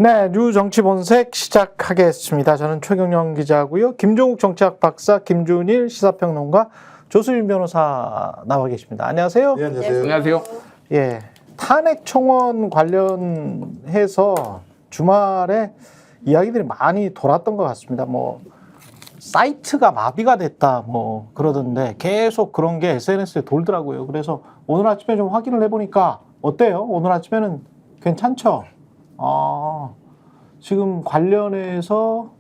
네, 뉴정치본색 시작하겠습니다. 저는 최경영 기자고요. 김종욱 정치학 박사, 김준일 시사평론가, 조수진 변호사 나와 계십니다. 안녕하세요. 네, 안녕하세요. 안녕하세요. 예, 탄핵 청원 관련해서 주말에 이야기들이 많이 돌았던 것 같습니다. 뭐 사이트가 마비가 됐다 뭐 그러던데 계속 그런 게 SNS에 돌더라고요. 그래서 오늘 아침에 좀 확인을 해보니까 어때요? 오늘 아침에는 괜찮죠? 지금 관련해서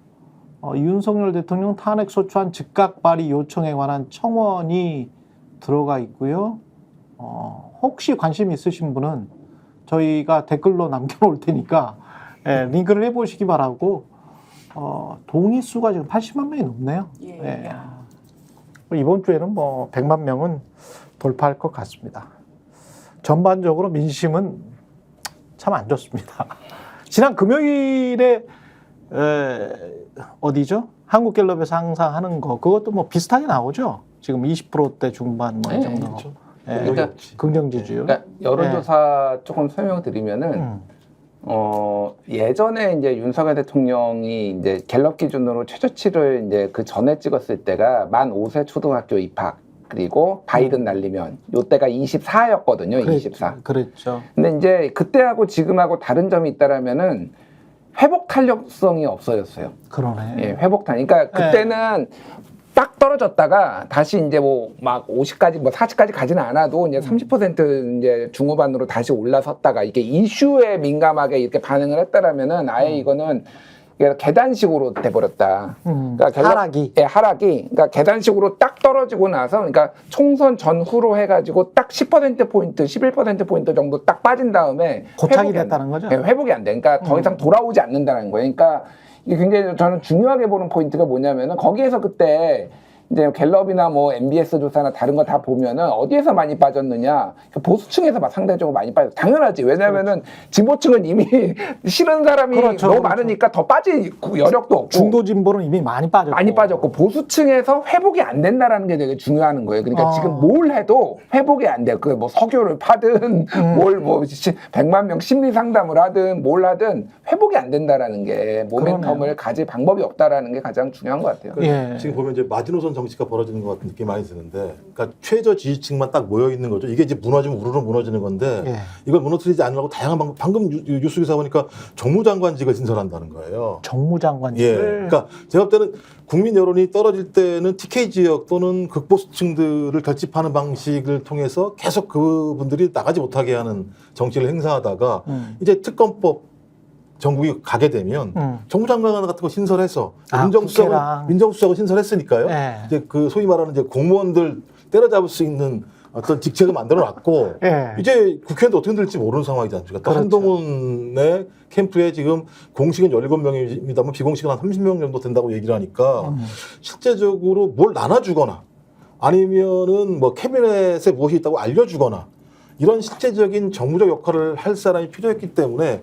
윤석열 대통령 탄핵소추안 즉각 발의 요청에 관한 청원이 들어가 있고요. 혹시 관심 있으신 분은 저희가 댓글로 남겨놓을 테니까 링크를 해보시기 바라고. 동의 수가 지금 80만 명이 넘네요. 예. 이번 주에는 뭐 100만 명은 돌파할 것 같습니다. 전반적으로 민심은 참 안 좋습니다. 지난 금요일에 어디죠? 한국갤럽에서 항상 하는 거 그것도 뭐 비슷하게 나오죠. 지금 20%대 중반 뭐 이 정도. 그렇죠. 그러니까 긍정 지지율. 그러니까 여론조사 조금 설명드리면은 예전에 이제 윤석열 대통령이 이제 갤럽 기준으로 최저치를 이제 그 전에 찍었을 때가 만 5세 초등학교 입학 그리고 바이든 날리면 요때가 24였거든요. 24. 그랬죠. 근데 이제 그때하고 지금하고 다른 점이 있다라면은 회복 탄력성이 없어졌어요. 그러네. 예, 회복 탄. 그러니까 그때는 딱 떨어졌다가 다시 이제 뭐 막 50까지 뭐 40까지 가지는 않아도 이제 30% 이제 중후반으로 다시 올라섰다가 이게 이슈에 민감하게 이렇게 반응을 했다라면은 아예 이거는 계단식으로 돼버렸다. 그러니까 하락이. 예, 하락이. 그러니까 계단식으로 딱 떨어지고 나서 그러니까 총선 전후로 해가지고 딱 10%포인트, 11%포인트 정도 딱 빠진 다음에 고착이 됐다는 거죠? 예, 회복이 안 돼. 그러니까 더 이상 돌아오지 않는다는 거예요. 그러니까 이게 굉장히 저는 중요하게 보는 포인트가 뭐냐면은 거기에서 그때 이제 갤럽이나 뭐 MBS 조사나 다른 거 다 보면은 어디에서 많이 빠졌느냐 보수층에서 막 상대적으로 많이 빠졌. 당연하지. 왜냐면은 진보층은 이미 싫은 사람이 너무 많으니까 더 빠질 여력도 없고 중도 진보는 이미 많이 빠졌고 보수층에서 회복이 안 된다라는 게 되게 중요한 거예요. 그러니까 지금 뭘 해도 회복이 안 돼. 그 뭐 석유를 파든 뭘 뭐 100만 명 심리 상담을 하든 뭘 하든 회복이 안 된다라는 게 모멘텀을 가질 방법이 없다라는 게 가장 중요한 것 같아요. 그러니까 지금 보면 이제 마지노선 정치가 벌어지는 것 같은 느낌이 많이 드는데, 그러니까 최저 지지층만 딱 모여 있는 거죠. 이게 이제 무너지면 우르르 무너지는 건데, 이걸 무너뜨리지 않으려고 다양한 방금 뉴스 기사 보니까 정무장관직을 신설한다는 거예요. 정무장관직을. 예. 그러니까 제가 볼 때는 국민 여론이 떨어질 때는 TK 지역 또는 극보수층들을 결집하는 방식을 통해서 계속 그분들이 나가지 못하게 하는 정치를 행사하다가 이제 특검법 전국이 가게 되면 정무장관 같은 거 신설해서 민정수석을 신설했으니까요. 이제 그 소위 말하는 이제 공무원들 때려잡을 수 있는 어떤 직책을 만들어놨고 이제 국회의원도 어떻게 될지 모르는 상황이지 않습니까? 또 한동훈의 캠프에 지금 공식은 17명입니다만 비공식은 한 30명 정도 된다고 얘기를 하니까 실제적으로 뭘 나눠주거나 아니면은 뭐 캐비넷에 무엇이 있다고 알려주거나 이런 실제적인 정무적 역할을 할 사람이 필요했기 때문에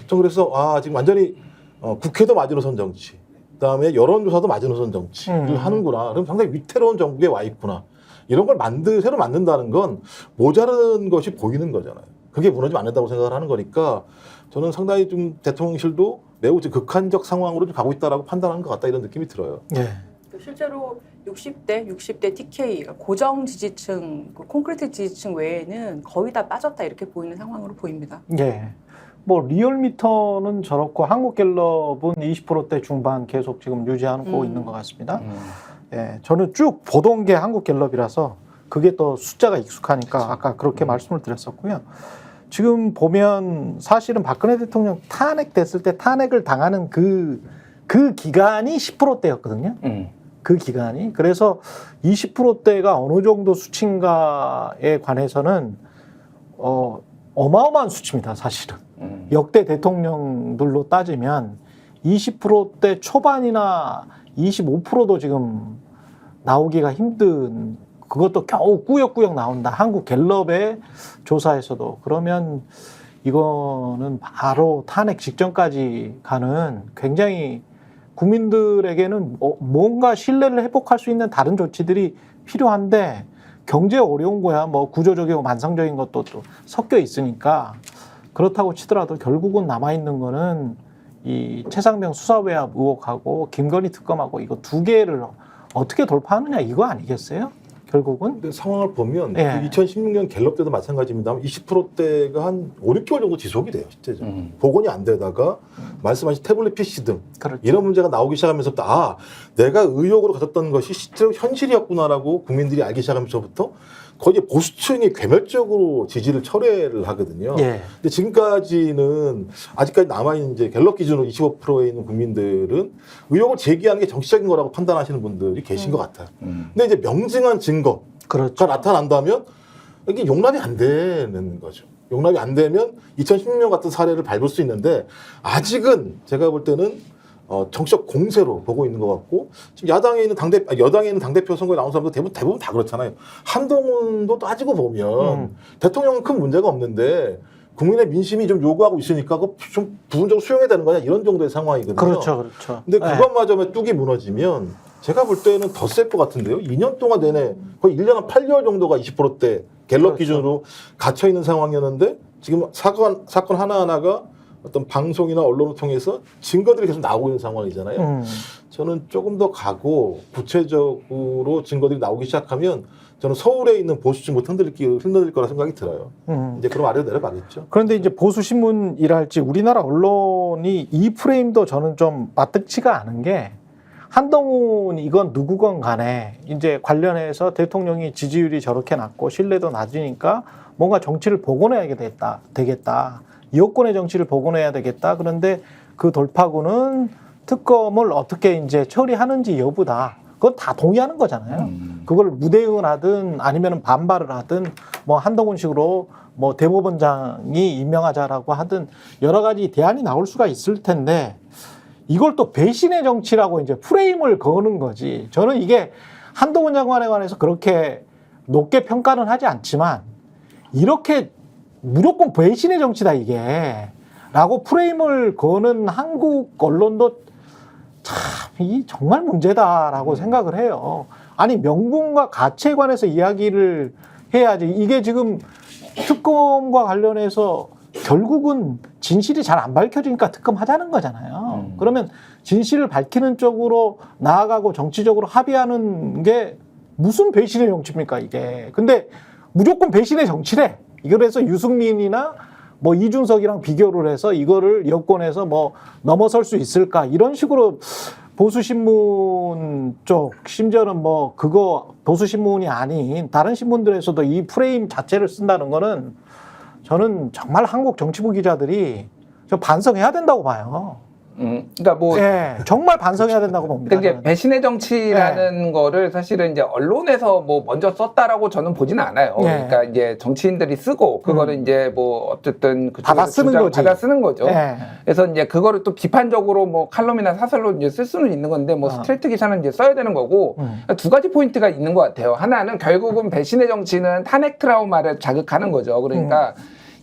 좀 그래서 지금 완전히 국회도 마지노선 정치, 그다음에 여론조사도 마지노선 정치를 하는구나. 그럼 상당히 위태로운 정국에 와 있구나. 이런 걸 새로 만든다는 건 모자른 것이 보이는 거잖아요. 그게 무너지면 안 된다고 생각을 하는 거니까 저는 상당히 좀 대통령실도 매우 극한적 상황으로 좀 가고 있다라고 판단하는 것 같다 이런 느낌이 들어요. 실제로 60대 TK 고정 지지층, 콘크리트 지지층 외에는 거의 다 빠졌다 이렇게 보이는 상황으로 보입니다. 뭐 리얼미터는 저렇고 한국갤럽은 20%대 중반 계속 지금 유지하고 있는 것 같습니다. 저는 쭉 보던 게 한국갤럽이라서 그게 또 숫자가 익숙하니까 아까 그렇게 말씀을 드렸었고요. 지금 보면 사실은 박근혜 대통령 탄핵됐을 때 탄핵을 당하는 그 기간이 10%대였거든요. 그 기간이. 그래서 20%대가 어느 정도 수치인가에 관해서는 어마어마한 수치입니다, 사실은. 역대 대통령들로 따지면 20%대 초반이나 25%도 지금 나오기가 힘든, 그것도 겨우 꾸역꾸역 나온다. 한국갤럽의 조사에서도. 그러면 이거는 바로 탄핵 직전까지 가는 굉장히 국민들에게는 뭔가 신뢰를 회복할 수 있는 다른 조치들이 필요한데 경제 어려운 거야. 뭐 구조적이고 만성적인 것도 또 섞여 있으니까 그렇다고 치더라도 결국은 남아있는 거는 이 최상병 수사외압 의혹하고 김건희 특검하고 이거 두 개를 어떻게 돌파하느냐 이거 아니겠어요? 결국은 근데 상황을 보면 예. 그 2016년 갤럽 때도 마찬가지입니다만 20%대가 한 5, 6개월 정도 지속이 돼요, 실제적으로. 복원이 안 되다가 말씀하신 태블릿 PC 등 그렇죠. 이런 문제가 나오기 시작하면서부터 아, 내가 의혹으로 가졌던 것이 실제로 현실이었구나라고 국민들이 알기 시작하면서부터 거의 보수층이 괴멸적으로 지지를 철회를 하거든요. 예. 근데 지금까지는 아직까지 남아있는 이제 갤럽 기준으로 25%에 있는 국민들은 의혹을 제기하는 게 정치적인 거라고 판단하시는 분들이 계신 것 같아요. 근데 이제 명증한 증거가 그렇죠. 나타난다면 이게 용납이 안 되는 거죠. 용납이 안 되면 2016년 같은 사례를 밟을 수 있는데 아직은 제가 볼 때는 정치적 공세로 보고 있는 것 같고 지금 여당에 있는 당대표 선거에 나온 사람도 대부분 다 그렇잖아요. 한동훈도 따지고 보면 대통령은 큰 문제가 없는데 국민의 민심이 좀 요구하고 있으니까 그 좀 부분적으로 수용해야 되는 거냐 이런 정도의 상황이거든요. 그렇죠, 그렇죠. 근데 네. 그것마저 뚝이 무너지면 제가 볼 때는 더 셀 것 같은데요. 2년 동안 내내 거의 1년 한 8개월 정도가 20%대 갤럽 그렇죠. 기준으로 갇혀 있는 상황이었는데 지금 사건 하나하나가 어떤 방송이나 언론을 통해서 증거들이 계속 나오고 있는 상황이잖아요. 저는 조금 더 가고 구체적으로 증거들이 나오기 시작하면 저는 서울에 있는 보수층부터 흔들릴 거라 생각이 들어요. 이제 그럼 아래로 내려가겠죠. 그런데 이제 보수 신문이랄지 우리나라 언론이 이 프레임도 저는 좀 마뜩치가 않은 게 한동훈 이건 누구건 간에 이제 관련해서 대통령이 지지율이 저렇게 낮고 신뢰도 낮으니까 뭔가 정치를 복원해야 되겠다. 여권의 정치를 복원해야 되겠다. 그런데 그 돌파구는 특검을 어떻게 이제 처리하는지 여부다. 그건 다 동의하는 거잖아요. 그걸 무대응을 하든 아니면 반발을 하든 뭐 한동훈식으로 뭐 대법원장이 임명하자라고 하든 여러 가지 대안이 나올 수가 있을 텐데 이걸 또 배신의 정치라고 이제 프레임을 거는 거지. 저는 이게 한동훈 장관에 관해서 그렇게 높게 평가는 하지 않지만 이렇게 무조건 배신의 정치다 이게 라고 프레임을 거는 한국 언론도 참 이 정말 문제다라고 생각을 해요. 아니 명분과 가치에 관해서 이야기를 해야지. 이게 지금 특검과 관련해서 결국은 진실이 잘 안 밝혀지니까 특검하자는 거잖아요. 그러면 진실을 밝히는 쪽으로 나아가고 정치적으로 합의하는 게 무슨 배신의 정치입니까 이게. 근데 무조건 배신의 정치래. 이거래서 유승민이나 뭐 이준석이랑 비교를 해서 이거를 여권에서 뭐 넘어설 수 있을까 이런 식으로 보수신문 쪽 심지어는 뭐 그거 보수신문이 아닌 다른 신문들에서도 이 프레임 자체를 쓴다는 거는 저는 정말 한국 정치부 기자들이 저 반성해야 된다고 봐요. 그러니까 뭐 예, 정말 반성해야 된다고 봅니다. 근데 이제 저는. 배신의 정치라는 거를 사실은 이제 언론에서 뭐 먼저 썼다라고 저는 보지는 않아요. 네. 그러니까 이제 정치인들이 쓰고 그거를 이제 뭐 어쨌든 받아 쓰는 거지. 받아 쓰는 거죠. 예. 그래서 이제 그거를 또 비판적으로 뭐 칼럼이나 사설로 이제 쓸 수는 있는 건데 뭐 스트레이트 기사는 이제 써야 되는 거고 두 가지 포인트가 있는 것 같아요. 하나는 결국은 배신의 정치는 탄핵 트라우마를 자극하는 거죠. 그러니까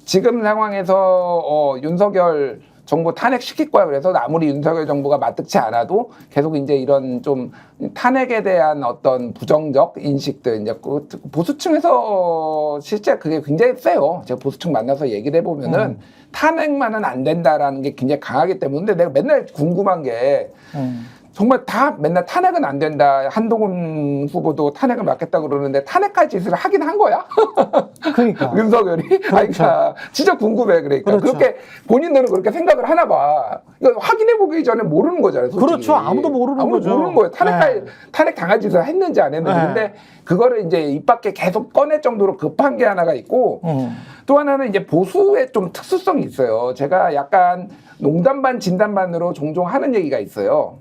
지금 상황에서 윤석열 정부 탄핵시킬 거야. 그래서 아무리 윤석열 정부가 마뜩치 않아도 계속 이제 이런 좀 탄핵에 대한 어떤 부정적 인식들 이제 보수층에서 실제 그게 굉장히 세요. 제가 보수층 만나서 얘기를 해보면은 탄핵만은 안 된다라는 게 굉장히 강하기 때문에 내가 맨날 궁금한 게 정말 다 맨날 탄핵은 안 된다. 한동훈 후보도 탄핵을 막겠다 그러는데 탄핵할 짓을 하긴 한 거야? 그러니까. 윤석열이? 그렇죠. 그러니까 진짜 궁금해. 그러니까 그렇죠. 그렇게 본인들은 그렇게 생각을 하나 봐. 이거 확인해 보기 전에 모르는 거잖아요. 솔직히. 그렇죠. 아무도 모르는 거죠. 모르는 거예요. 탄핵 당할 짓을 했는지 안 했는지. 네. 근데 그거를 이제 입 밖에 계속 꺼낼 정도로 급한 게 하나가 있고 또 하나는 이제 보수의 좀 특수성이 있어요. 제가 약간 농담 반 진담 반으로 종종 하는 얘기가 있어요.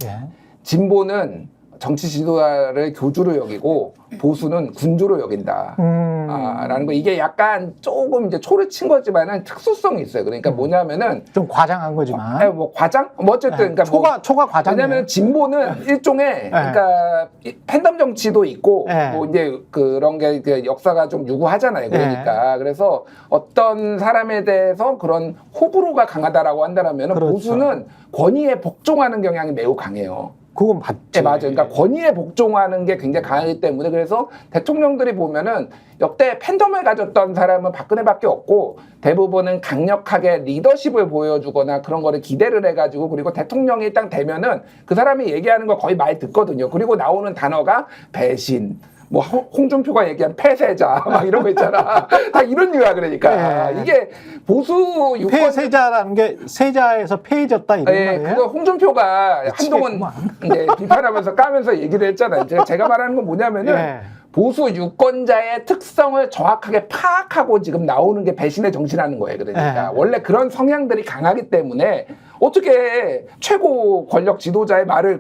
예. 진보는 정치 지도자를 교주로 여기고 보수는 군주로 여긴다. 라는 거. 이게 약간 조금 이제 초를 친 거지만은 특수성이 있어요. 그러니까 뭐냐면은 좀 과장한 거지만. 뭐 과장? 뭐 어쨌든 그러니까 초과 과장. 왜냐면 진보는 일종의 그러니까 팬덤 정치도 있고 뭐 이제 그런 게 역사가 좀 유구하잖아요. 그러니까 그래서 어떤 사람에 대해서 그런 호불호가 강하다라고 한다면은 그렇죠. 보수는 권위에 복종하는 경향이 매우 강해요. 그건 맞지. 네, 맞아요. 그러니까 권위에 복종하는 게 굉장히 강하기 때문에 그래서 대통령들이 보면은 역대 팬덤을 가졌던 사람은 박근혜밖에 없고 대부분은 강력하게 리더십을 보여주거나 그런 거를 기대를 해가지고 그리고 대통령이 딱 되면은 그 사람이 얘기하는 거 거의 말 듣거든요. 그리고 나오는 단어가 배신. 뭐 홍준표가 얘기한 폐쇄자 막 이런 거 있잖아. 다 이런 류야 그러니까 네. 이게 보수 유권 폐세자라는 게 세자에서 폐해졌다 이런 예, 말이에요? 그거 홍준표가 한동안 미치겠구만. 이제 비판하면서 까면서 얘기를 했잖아요. 제가 말하는 건 뭐냐면은 예. 보수 유권자의 특성을 정확하게 파악하고 지금 나오는 게 배신의 정치라는 거예요. 그러니까 예. 원래 그런 성향들이 강하기 때문에 어떻게 최고 권력 지도자의 말을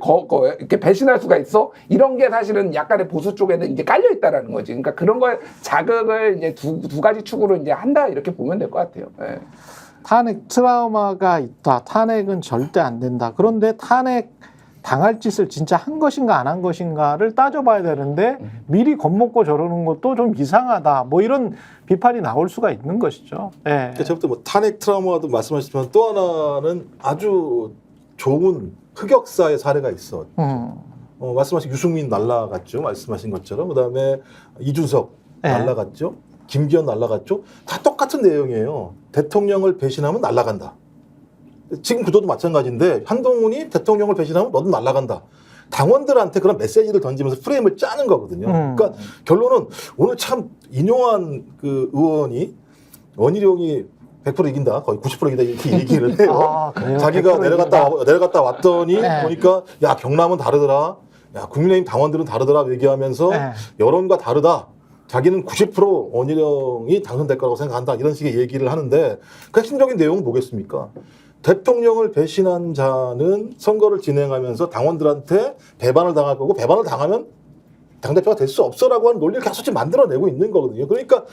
이렇게 배신할 수가 있어? 이런 게 사실은 약간의 보수 쪽에는 이제 깔려 있다라는 거지. 그러니까 그런 걸 자극을 이제 두 가지 축으로 이제 한다 이렇게 보면 될 것 같아요. 예. 탄핵 트라우마가 있다. 탄핵은 절대 안 된다. 그런데 탄핵 당할 짓을 진짜 한 것인가 안 한 것인가를 따져봐야 되는데 미리 겁먹고 저러는 것도 좀 이상하다. 뭐 이런 비판이 나올 수가 있는 것이죠. 예. 저부터 뭐 탄핵 트라우마도 말씀하셨지만 또 하나는 아주 좋은 흑역사의 사례가 있어. 말씀하신 유승민 날라갔죠. 말씀하신 것처럼. 그다음에 이준석 네. 날라갔죠. 김기현 날라갔죠. 다 똑같은 내용이에요. 대통령을 배신하면 날라간다. 지금 구도도 마찬가지인데 한동훈이 대통령을 배신하면 너도 날라간다. 당원들한테 그런 메시지를 던지면서 프레임을 짜는 거거든요. 그러니까 결론은 오늘 참 인용한 그 의원이 원희룡이 100% 이긴다. 거의 90% 이긴다. 이렇게 얘기를 해요. 아, 그래요? 자기가 100% 내려갔다 왔더니 네. 보니까 야, 경남은 다르더라. 야, 국민의힘 당원들은 다르더라. 얘기하면서 네. 여론과 다르다. 자기는 90% 원희룡이 당선될 거라고 생각한다. 이런 식의 얘기를 하는데 그 핵심적인 내용은 뭐겠습니까? 대통령을 배신한 자는 선거를 진행하면서 당원들한테 배반을 당할 거고 배반을 당하면 당대표가 될 수 없어라고 하는 논리를 계속 지금 만들어내고 있는 거거든요. 그러니까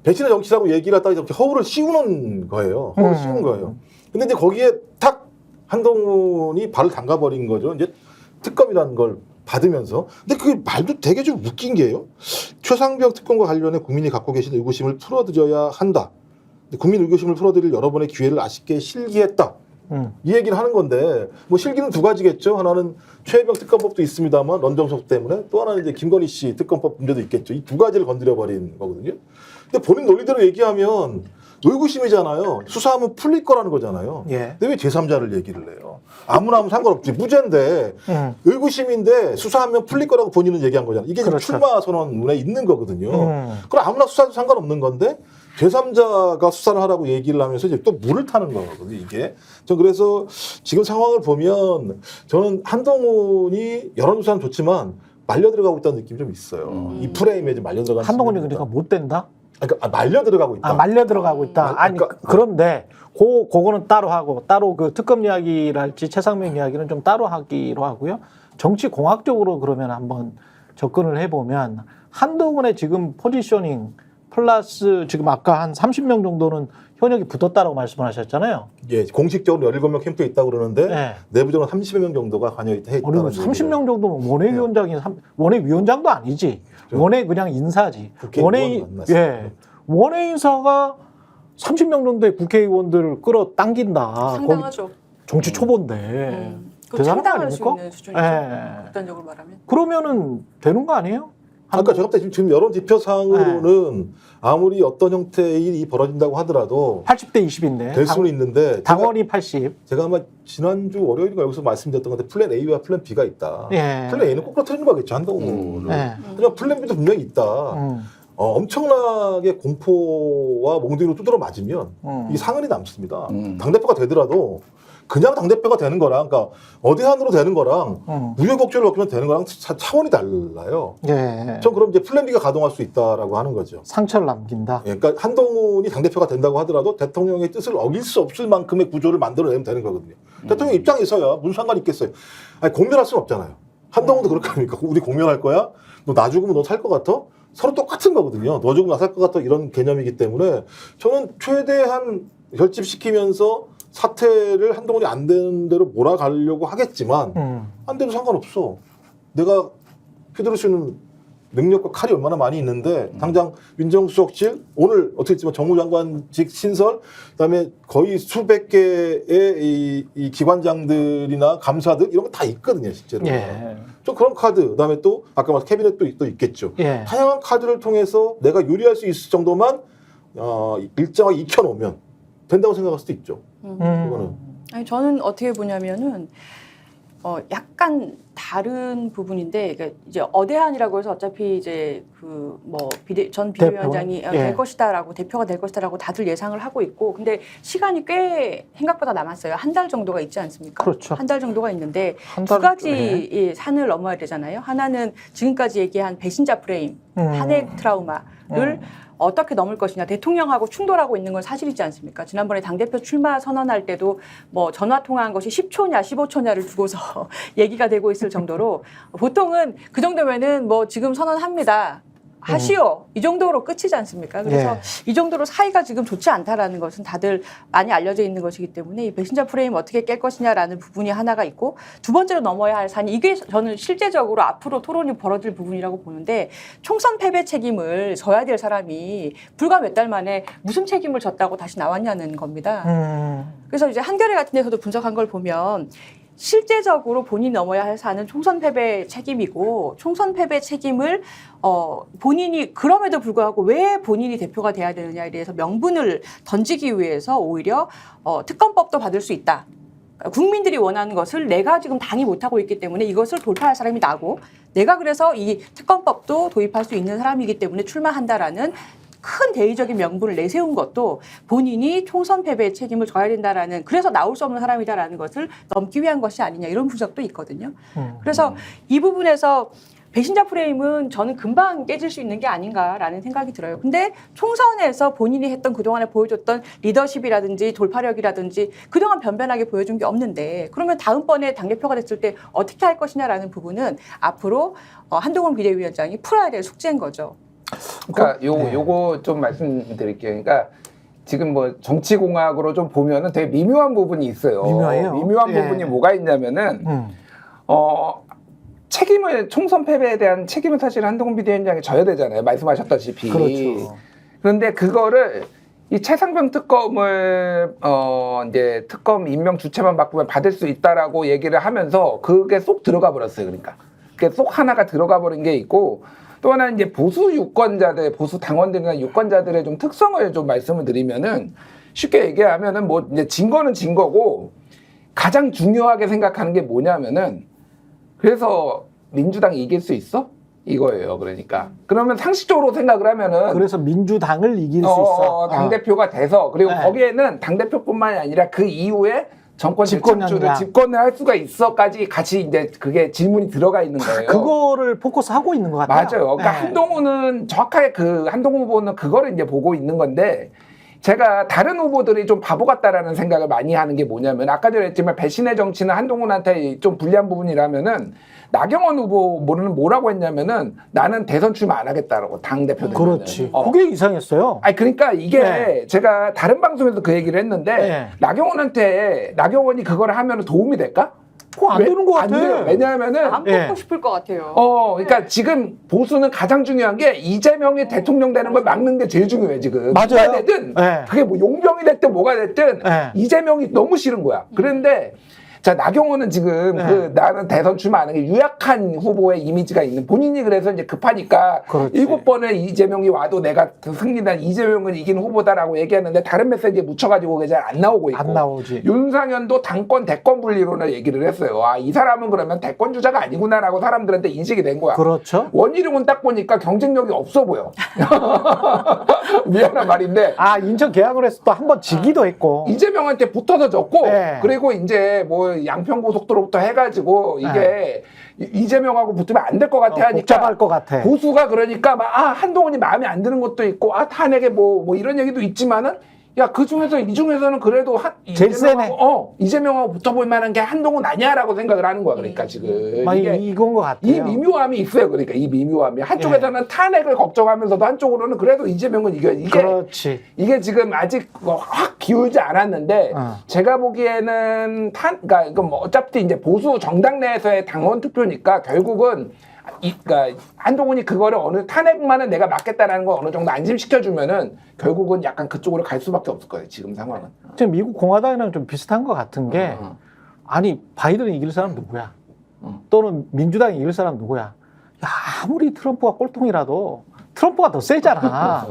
배신의 정치라고 얘기를 하다가 이렇게 허울을 씌우는 거예요. 허울을 씌운 거예요. 근데 이제 거기에 탁 한동훈이 발을 담가버린 거죠. 이제 특검이라는 걸 받으면서. 근데 그 말도 되게 좀 웃긴 게요. 최상병 특검과 관련해 국민이 갖고 계신 의구심을 풀어드려야 한다. 국민 의구심을 풀어드릴 여러분의 기회를 아쉽게 실기했다. 이 얘기를 하는 건데 뭐 실기는 두 가지겠죠. 하나는 최혜병 특검법도 있습니다만 런정석 때문에 또 하나는 이제 김건희 씨 특검법 문제도 있겠죠. 이 두 가지를 건드려 버린 거거든요. 근데 본인 논리대로 얘기하면 의구심이잖아요. 수사하면 풀릴 거라는 거잖아요. 예. 근데 왜 제3자를 얘기를 해요? 아무나 하면 상관없지. 무죄인데 의구심인데 수사하면 풀릴 거라고 본인은 얘기한 거잖아요. 이게 그렇죠. 지금 출마 선언문에 있는 거거든요. 그럼 아무나 수사해도 상관없는 건데 제3자가 수사를 하라고 얘기를 하면서 이제 또 물을 타는 거거든요, 이게. 전 그래서 지금 상황을 보면 저는 한동훈이 여론조사는 좋지만 말려 들어가고 있다는 느낌이 좀 있어요. 이 프레임에 좀 말려 들어가는. 한동훈이 그러니까 못 된다? 그러니까 말려 들어가고 있다. 아, 말려 들어가고 있다. 아니, 그러니까- 그런데 그거는 따로 하고 따로 그 특검 이야기랄지 최상병 이야기는 좀 따로 하기로 하고요. 정치 공학적으로 그러면 한번 접근을 해보면 한동훈의 지금 포지셔닝 플러스 지금 아까 한 30명 정도는 현역이 붙었다라고 말씀을 하셨잖아요. 예, 공식적으로 17명 캠프에 있다고 그러는데 네. 내부적으로 30명 정도가 관여 있다. 그리고 30명 정도면 원외위원장이 원외위원장도 아니지. 원외 그냥 인사지. 국회의원 원외 만났어요. 예. 원외 인사가 30명 정도의 국회의원들을 끌어당긴다. 상당하죠. 거기 정치 초보인데. 그거 대단한 거 창당할 수 아닙니까? 있는 수준이죠. 예. 극단적으로 말하면. 그러면은 되는 거 아니에요? 아까 제가 볼 때 지금 여론 지표상으로는 아무리 어떤 형태의 일이 벌어진다고 하더라도 80대 20인데. 될 수는 있는데 당원이 80. 제가 아마 지난주 월요일인가 여기서 말씀드렸던 건데 플랜 A와 플랜 B가 있다. 예. 플랜 A는 꼭 그렇다는 거겠죠, 한동훈은. 예. 그냥 플랜 B도 분명히 있다. 엄청나게 공포와 몽둥이로 두드러 맞으면 이게 상흔이 남습니다. 당대표가 되더라도 그냥 당대표가 되는 거랑, 그러니까 어디한으로 되는 거랑 우여곡절을 겪으면 되는 거랑 차원이 달라요. 예. 전 그럼 이제 플랜 B가 가동할 수 있다라고 하는 거죠. 상처를 남긴다. 예, 그러니까 한동훈이 당대표가 된다고 하더라도 대통령의 뜻을 어길 수 없을 만큼의 구조를 만들어내면 되는 거거든요. 대통령 입장에서야 무슨 상관이 있겠어요. 아니, 공멸할 수는 없잖아요. 한동훈도 그렇게 합니까? 우리 공멸할 거야? 너 나 죽으면 너 살 것 같아? 서로 똑같은 거거든요. 너 죽으면 나 살 것 같아? 이런 개념이기 때문에 저는 최대한 결집시키면서 사태를 한동훈이 안 되는 대로 몰아가려고 하겠지만 안 돼도 상관없어. 내가 휘두를 수 있는 능력과 칼이 얼마나 많이 있는데 당장 민정수석실 오늘 어떻게 했지만 정무장관직 신설 그다음에 거의 수백 개의 이 기관장들이나 감사들 이런 거 다 있거든요 실제로. 예. 좀 그런 카드 그다음에 또 아까 말한 캐비넷도 또 있겠죠. 예. 다양한 카드를 통해서 내가 유리할 수 있을 정도만 일정하게 익혀놓으면 된다고 생각할 수도 있죠. 이거는. 아니, 저는 어떻게 보냐면은 약간 다른 부분인데, 그러니까 이제 어대한이라고 해서 어차피 이제 그 뭐 전 비대위원장이 대표? 될 예. 것이다라고 대표가 될 것이다라고 다들 예상을 하고 있고, 근데 시간이 꽤 생각보다 남았어요. 한 달 정도가 있지 않습니까? 그렇죠. 한 달 정도가 있는데 한 두 달, 가지 예, 산을 넘어야 되잖아요. 하나는 지금까지 얘기한 배신자 프레임, 탄핵 트라우마를 어떻게 넘을 것이냐. 대통령하고 충돌하고 있는 건 사실이지 않습니까? 지난번에 당대표 출마 선언할 때도 뭐 전화 통화한 것이 10초냐 15초냐를 두고서 얘기가 되고 있을 정도로 보통은 그 정도면은 뭐 지금 선언합니다. 하시오. 이 정도로 끝이지 않습니까? 그래서 이 정도로 사이가 지금 좋지 않다라는 것은 다들 많이 알려져 있는 것이기 때문에 이 배신자 프레임 어떻게 깰 것이냐라는 부분이 하나가 있고, 두 번째로 넘어야 할 산이, 이게 저는 실제적으로 앞으로 토론이 벌어질 부분이라고 보는데, 총선 패배 책임을 져야 될 사람이 불과 몇 달 만에 무슨 책임을 졌다고 다시 나왔냐는 겁니다. 그래서 이제 한겨레 같은 데서도 분석한 걸 보면 실제적으로 본인이 넘어야 할 산은 총선 패배 책임이고, 총선 패배 책임을 본인이 그럼에도 불구하고 왜 본인이 대표가 돼야 되느냐에 대해서 명분을 던지기 위해서 오히려 특검법도 받을 수 있다. 국민들이 원하는 것을 내가 지금 당이 못하고 있기 때문에 이것을 돌파할 사람이 나고, 내가 그래서 이 특검법도 도입할 수 있는 사람이기 때문에 출마한다라는 큰 대의적인 명분을 내세운 것도 본인이 총선 패배의 책임을 져야 된다라는, 그래서 나올 수 없는 사람이다라는 것을 넘기 위한 것이 아니냐, 이런 분석도 있거든요. 그래서 이 부분에서 배신자 프레임은 저는 금방 깨질 수 있는 게 아닌가라는 생각이 들어요. 근데 총선에서 본인이 했던 그동안에 보여줬던 리더십이라든지 돌파력이라든지 그동안 변변하게 보여준 게 없는데, 그러면 다음번에 당대표가 됐을 때 어떻게 할 것이냐라는 부분은 앞으로 한동훈 비대위원장이 풀어야 될 숙제인 거죠. 그러니까 요거 좀 말씀드릴게요. 그러니까 지금 뭐 정치공학으로 좀 보면은 되게 미묘한 부분이 있어요. 미묘해요. 미묘한 예. 부분이 뭐가 있냐면은 책임을, 총선 패배에 대한 책임은 사실 한동훈 비대위원장이 져야 되잖아요. 말씀하셨다시피. 그렇죠. 그런데 그거를 이 최상병 특검을 이제 특검 임명 주체만 바꾸면 받을 수 있다라고 얘기를 하면서 그게 쏙 들어가 버렸어요. 그러니까 그게 쏙 하나가 들어가 버린 게 있고, 또 하나는 이제 보수 유권자들, 보수 당원들이나 유권자들의 좀 특성을 좀 말씀을 드리면은, 쉽게 얘기하면은 뭐 이제 진 거는 진 거고, 가장 중요하게 생각하는 게 뭐냐면은, 그래서 민주당이 이길 수 있어? 이거예요. 그러니까 그러면 상식적으로 생각을 하면은, 그래서 민주당을 이길 수 있어. 당대표가 돼서, 그리고 네. 거기에는 당대표뿐만이 아니라 그 이후에 정권 집권연장. 재창출을 집권을 할 수가 있어까지 같이 이제 그게 질문이 들어가 있는 거예요. 그거를 포커스하고 있는 것 같아요. 맞아요. 그러니까 네. 한동훈은 정확하게 한동훈 후보는 그거를 이제 보고 있는 건데, 제가 다른 후보들이 좀 바보 같다라는 생각을 많이 하는 게 뭐냐면, 아까도 했지만 배신의 정치는 한동훈한테 좀 불리한 부분이라면은, 나경원 후보는 뭐라고 했냐면은, 나는 대선 출마 안 하겠다라고, 당대표 되면. 그렇지. 그게 이상했어요. 아니 그러니까 이게 네. 제가 다른 방송에서 그 얘기를 했는데, 네. 나경원이 그거를 하면 도움이 될까? 그거 안 되는 것 안 돼요. 같아. 왜냐하면은 안 예. 뽑고 싶을 것 같아요. 그러니까 지금 보수는 가장 중요한 게 이재명이 대통령 되는 걸 막는 게 제일 중요해 지금. 맞아요. 뭐가 되든 네. 그게 뭐 용병이 됐든 뭐가 됐든 네. 이재명이 너무 싫은 거야. 그런데 자, 나경원은 지금 네. 나는 대선 출마 안 하는 게 유약한 후보의 이미지가 있는, 본인이 그래서 이제 급하니까 그렇지. 7번을 이재명이 와도 내가 승리난 이재명을 이기는 후보다라고 얘기하는데 다른 메시지에 묻혀가지고 그게 잘 안 나오고 있고. 안 나오지. 윤상현도 당권 대권 분리론을 얘기를 했어요. 아, 이 사람은 그러면 대권 주자가 아니구나라고 사람들한테 인식이 된 거야. 그렇죠. 원희룡은 딱 보니까 경쟁력이 없어 보여. 미안한 말인데. 아, 인천 계약을 해서 또 한 번 지기도 했고. 이재명한테 붙어서 졌고, 네. 그리고 이제 뭐 양평고속도로부터 해가지고 이게 이재명하고 붙으면 안 될 것 같아 하니까 복잡할 것 같아. 보수가 그러니까 막 한동훈이 마음에 안 드는 것도 있고, 탄핵에 뭐 이런 얘기도 있지만은, 야, 그 중에서 이 중에서는 그래도 제일 세네. 이재명하고 붙어볼 만한 게 한동훈 아니야라고 생각을 하는 거야. 그러니까 지금 막 이게 이건 것 같아요. 이 미묘함이 있어요. 그러니까 이 미묘함이 한쪽에서는 탄핵을 걱정하면서도 한쪽으로는 그래도 이재명은 이게 그렇지. 이게 지금 아직 확 기울지 않았는데, 제가 보기에는 그러니까 뭐 어차피 이제 보수 정당 내에서의 당원 투표니까 결국은 그러니까 한동훈이 그거를 어느 탄핵만은 내가 막겠다라는 걸 어느 정도 안심시켜주면은 결국은 약간 그쪽으로 갈 수밖에 없을 거예요. 지금 상황은. 지금 미국 공화당이랑 좀 비슷한 것 같은 게 아니 바이든이 이길 사람 누구야? 또는 민주당이 이길 사람 누구야? 야, 아무리 트럼프가 꼴통이라도 트럼프가 더 세잖아.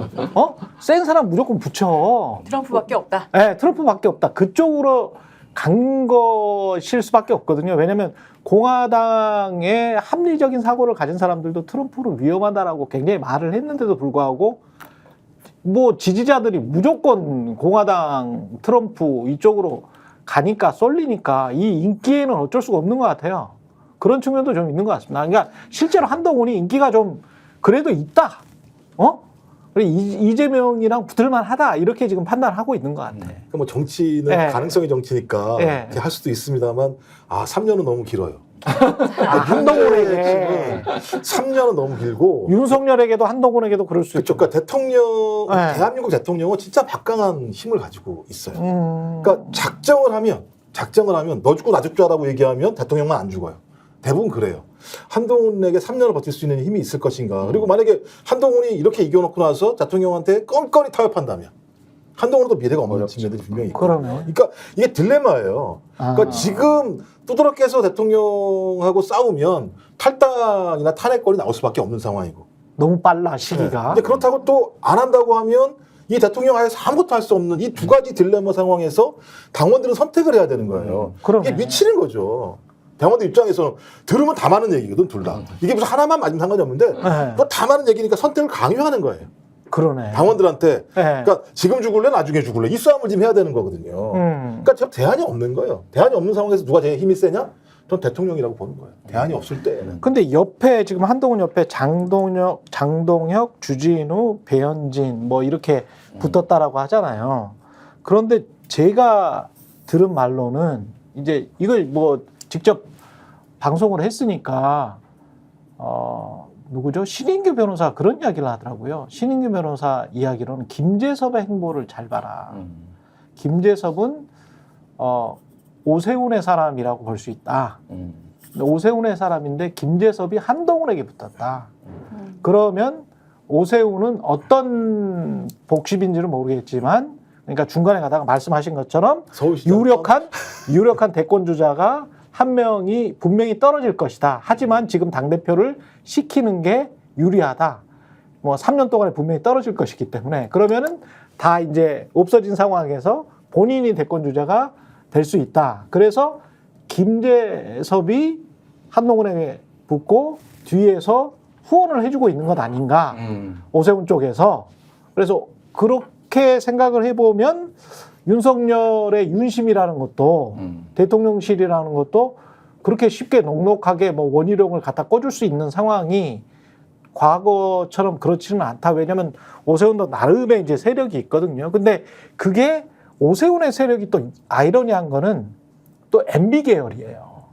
센 사람 무조건 붙여. 트럼프밖에 없다. 네, 트럼프밖에 없다. 그쪽으로 간 것일 수밖에 없거든요. 왜냐하면 공화당의 합리적인 사고를 가진 사람들도 트럼프를 위험하다라고 굉장히 말을 했는데도 불구하고 뭐 지지자들이 무조건 공화당 트럼프 이쪽으로 가니까 쏠리니까 이 인기에는 어쩔 수가 없는 것 같아요. 그런 측면도 좀 있는 것 같습니다. 그러니까 실제로 한동훈이 인기가 좀 그래도 있다. 이재명이랑 붙을만 하다. 이렇게 지금 판단을 하고 있는 것 같아. 그러니까 뭐 정치는 네. 가능성의 정치니까 네. 이렇게 할 수도 있습니다만 3년은 너무 길어요. 한동훈에게 3년은 너무 길고 윤석열에게도 한동훈에게도 그럴 수 있죠. 그러니까 대통령 네. 대한민국 대통령은 진짜 막강한 힘을 가지고 있어요. 그러니까 작정을 하면 너 죽고 나 죽자라고 얘기하면 대통령만 안 죽어요. 대부분 그래요. 한동훈에게 3년을 버틸 수 있는 힘이 있을 것인가. 그리고 만약에 한동훈이 이렇게 이겨놓고 나서 대통령한테 껌껌이 타협한다면 한동훈도 미래가 없는 측면들이 분명히 있고. 그러면 그러니까 이게 딜레마예요. 그러니까 지금 두드럽게 해서 대통령하고 싸우면 탈당이나 탄핵권이 나올 수밖에 없는 상황이고. 너무 빨라 시기가. 근데 그렇다고 또 안 한다고 하면 이 대통령 하에서 아무것도 할 수 없는 이 두 가지 딜레마 상황에서 당원들은 선택을 해야 되는 거예요. 그러네. 이게 미치는 거죠. 당원들 입장에서는 들으면 다 많은 얘기거든, 둘 다. 이게 무슨 하나만 맞으면 상관이 없는데 네. 뭐 다 많은 얘기니까 선택을 강요하는 거예요. 그러네. 당원들한테. 네. 그러니까 지금 죽을래, 나중에 죽을래. 이 싸움을 지금 해야 되는 거거든요. 그러니까 저 대안이 없는 거예요. 대안이 없는 상황에서 누가 제일 힘이 세냐? 전 대통령이라고 보는 거예요. 대안이 없을 때는. 근데 옆에 지금 한동훈 옆에 장동혁, 주진우, 배현진 뭐 이렇게 붙었다라고 하잖아요. 그런데 제가 들은 말로는 이제 이걸 뭐 직접 방송을 했으니까 누구죠? 신인규 변호사 그런 이야기를 하더라고요. 신인규 변호사 이야기로는 김재섭의 행보를 잘 봐라. 김재섭은 오세훈의 사람이라고 볼 수 있다. 오세훈의 사람인데 김재섭이 한동훈에게 붙었다. 그러면 오세훈은 어떤 복식인지는 모르겠지만, 그러니까 중간에 가다가 말씀하신 것처럼 서울시장 유력한 대권 주자가 한 명이 분명히 떨어질 것이다. 하지만 지금 당대표를 시키는 게 유리하다. 뭐 3년 동안에 분명히 떨어질 것이기 때문에 그러면은 다 이제 없어진 상황에서 본인이 대권 주자가 될 수 있다. 그래서 김재섭이 한동훈에게 붙고 뒤에서 후원을 해주고 있는 것 아닌가. 오세훈 쪽에서. 그래서 그렇게 생각을 해보면 윤석열의 윤심이라는 것도 대통령실이라는 것도 그렇게 쉽게 넉넉하게 뭐 원희룡을 갖다 꽂을 수 있는 상황이 과거처럼 그렇지는 않다. 왜냐하면 오세훈도 나름의 이제 세력이 있거든요. 근데 그게 오세훈의 세력이 또 아이러니한 거는 또 MB 계열이에요.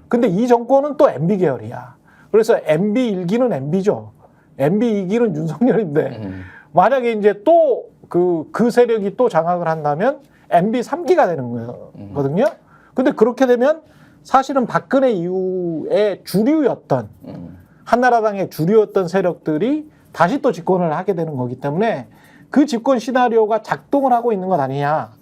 근데 이 정권은 또 MB 계열이야. 그래서 MB 1기는 MB죠. MB 2기는 윤석열인데 만약에 이제 또 그 세력이 또 장악을 한다면 MB 3기가 되는 거거든요. 근데 그렇게 되면 사실은 박근혜 이후에 주류였던 한나라당의 주류였던 세력들이 다시 또 집권을 하게 되는 거기 때문에 그 집권 시나리오가 작동을 하고 있는 것 아니냐.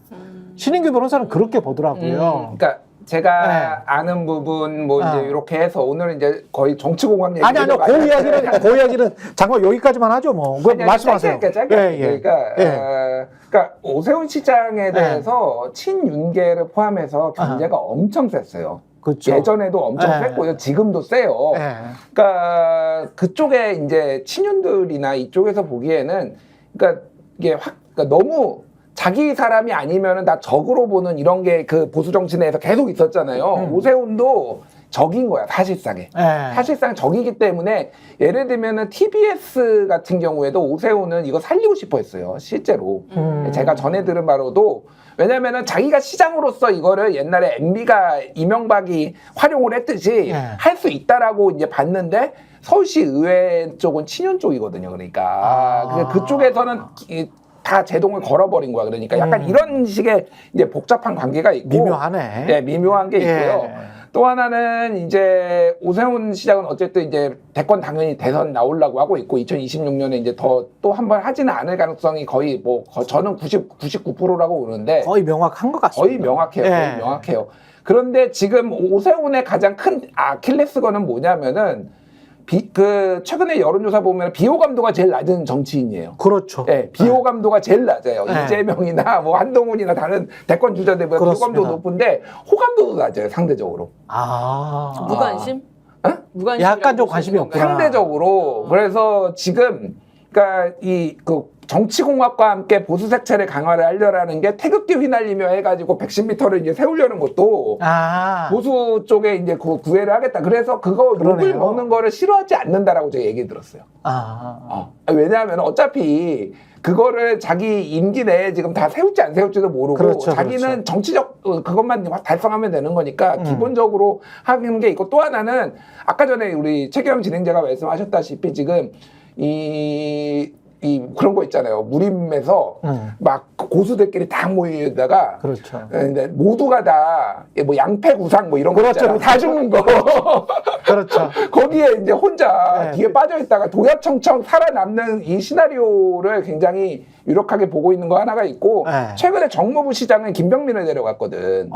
신인규 변호사는 그렇게 보더라고요. 그러니까 제가 네. 아는 부분 뭐 이제 이렇게 해서 오늘은 이제 거의 정치공학 얘기 아니요. 그 이야기는 잠깐 여기까지만 하죠. 뭐. 그거 말씀하세요. 짧게. 예. 그러니까 오세훈 시장에 대해서 친윤계를 포함해서 견제가 엄청 셌어요. 그렇죠. 예전에도 엄청 셌고요. 지금도 세요. 그러니까 그쪽에 이제 친윤들이나 이쪽에서 보기에는 그러니까 이게 그러니까 너무 자기 사람이 아니면은 다 적으로 보는 이런 게 그 보수 정치 내에서 계속 있었잖아요. 오세훈도 적인 거야, 사실상에. 사실상 적이기 때문에 예를 들면은 TBS 같은 경우에도 오세훈은 이거 살리고 싶어 했어요, 실제로. 제가 전에 들은 바로도 왜냐면은 자기가 시장으로서 이거를 옛날에 MB가 이명박이 활용을 했듯이 할 수 있다라고 이제 봤는데 서울시 의회 쪽은 친윤 쪽이거든요. 그러니까 그쪽에서는 다 제동을 걸어버린 거야. 그러니까 약간 이런 식의 이제 복잡한 관계가 있고 미묘하네. 네, 미묘한 게 있고요. 또 하나는 이제 오세훈 시장은 어쨌든 이제 대권 당연히 대선 나오려고 하고 있고 2026년에 이제 더 또 한 번 하지는 않을 가능성이 거의 뭐 저는 99%라고 보는데 거의 명확한 것 같습니다. 거의 명확해요. 예. 거의 명확해요. 그런데 지금 오세훈의 가장 큰 아킬레스건은 뭐냐면은 최근에 여론조사 보면 비호감도가 제일 낮은 정치인이에요. 그렇죠. 네, 비호감도가 제일 낮아요. 네. 이재명이나 뭐 한동훈이나 다른 대권 주자들보다 그렇습니다. 비호감도 높은데 호감도도 낮아요. 상대적으로. 무관심? 무관심. 약간 좀 관심이 없구나. 상대적으로. 그래서 지금 그러니까 정치공학과 함께 보수 색채를 강화를 하려라는 게 태극기 휘날리며 해가지고 110m를 이제 세우려는 것도 보수 쪽에 이제 구애를 하겠다. 그래서 그거 욕을 그러네요. 먹는 거를 싫어하지 않는다라고 제가 얘기 들었어요. 왜냐하면 어차피 그거를 자기 임기 내에 지금 다 세울지 안 세울지도 모르고 그렇죠, 자기는 그렇죠. 정치적 그것만 달성하면 되는 거니까 기본적으로 하는 게 있고 또 하나는 아까 전에 우리 최경영 진행자가 말씀하셨다시피 지금 그런 거 있잖아요. 무림에서 막 고수들끼리 다 모이다가 그렇죠. 근데 모두가 다 뭐 양패구상 뭐 이런 거 그렇죠. 있잖아요. 다 죽는 거. 그렇죠. 거기에 이제 혼자 네. 뒤에 빠져 있다가 도야청청 살아남는 이 시나리오를 굉장히 유력하게 보고 있는 거 하나가 있고 네. 최근에 정무부 시장은 김병민을 데려갔거든.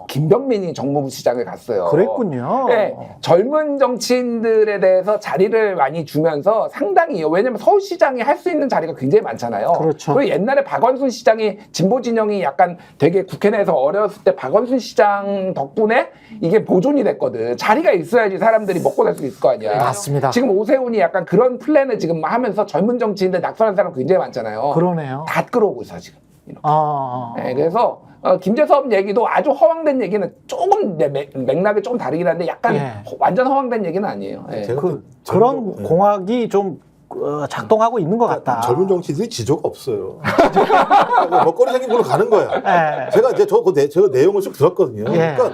김병민이 정무부 시장을 갔어요. 그랬군요. 네, 젊은 정치인들에 대해서 자리를 많이 주면서 상당히 왜냐면 서울시장이 할 수 있는 자리가 굉장히 많잖아요. 그렇죠. 그리고 옛날에 박원순 시장이 진보 진영이 약간 되게 국회 내에서 어려웠을 때 박원순 시장 덕분에 이게 보존이 됐거든. 자리가 있어야지 사람들이 먹고 살 수 있을 거 아니야. 맞습니다. 지금 오세훈이 약간 그런 플랜을 지금 하면서 젊은 정치인들 낙선한 사람 굉장히 많잖아요. 그러네요. 다 끌어오고 있어 지금. 아. 네, 그래서 김재섭 얘기도 아주 허황된 얘기는 조금 맥락이 조금 다르긴 한데 약간 예. 완전 허황된 얘기는 아니에요. 예. 제가 그런 공학이 좀 작동하고 있는 것 같다. 젊은 정치인들이 지조가 없어요. 먹거리 생긴 걸로 가는 거야. 예. 제가 이제 제가 내용을 쭉 들었거든요. 예. 그러니까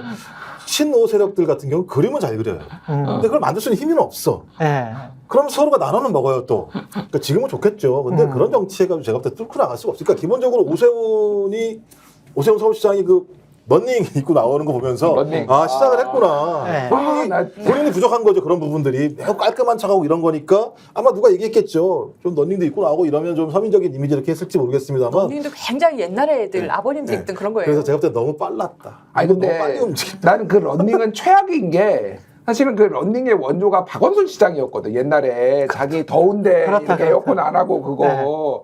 친오 세력들 같은 경우 그림은 잘 그려요. 근데 그걸 만들 수 있는 힘은 없어. 예. 그럼 서로가 나눠는 먹어요 또. 그러니까 지금은 좋겠죠. 근데 그런 정치해가지고 제가 볼 때 뚫고 나갈 수가 없으니까 기본적으로 오세훈 서울시장이 런닝 입고 나오는 거 보면서 런닝. 시작을 했구나. 네. 본인이 부족한 거죠. 그런 부분들이 매우 깔끔한 척하고 이런 거니까 아마 누가 얘기했겠죠. 좀 런닝도 입고 나오고 이러면 좀 서민적인 이미지 이렇게 했을지 모르겠습니다만. 본인도 굉장히 옛날에 애들 아버님들 네. 입던 그런 거예요. 그래서 제가 볼 때 너무 빨랐다. 아니 너무 근데 빨리 움직였다. 나는 그 런닝은 최악인 게 사실은 그 런닝의 원조가 박원순 시장이었거든. 옛날에 자기 더운데 그렇다, 이렇게 그렇다. 에어컨 안 하고 그거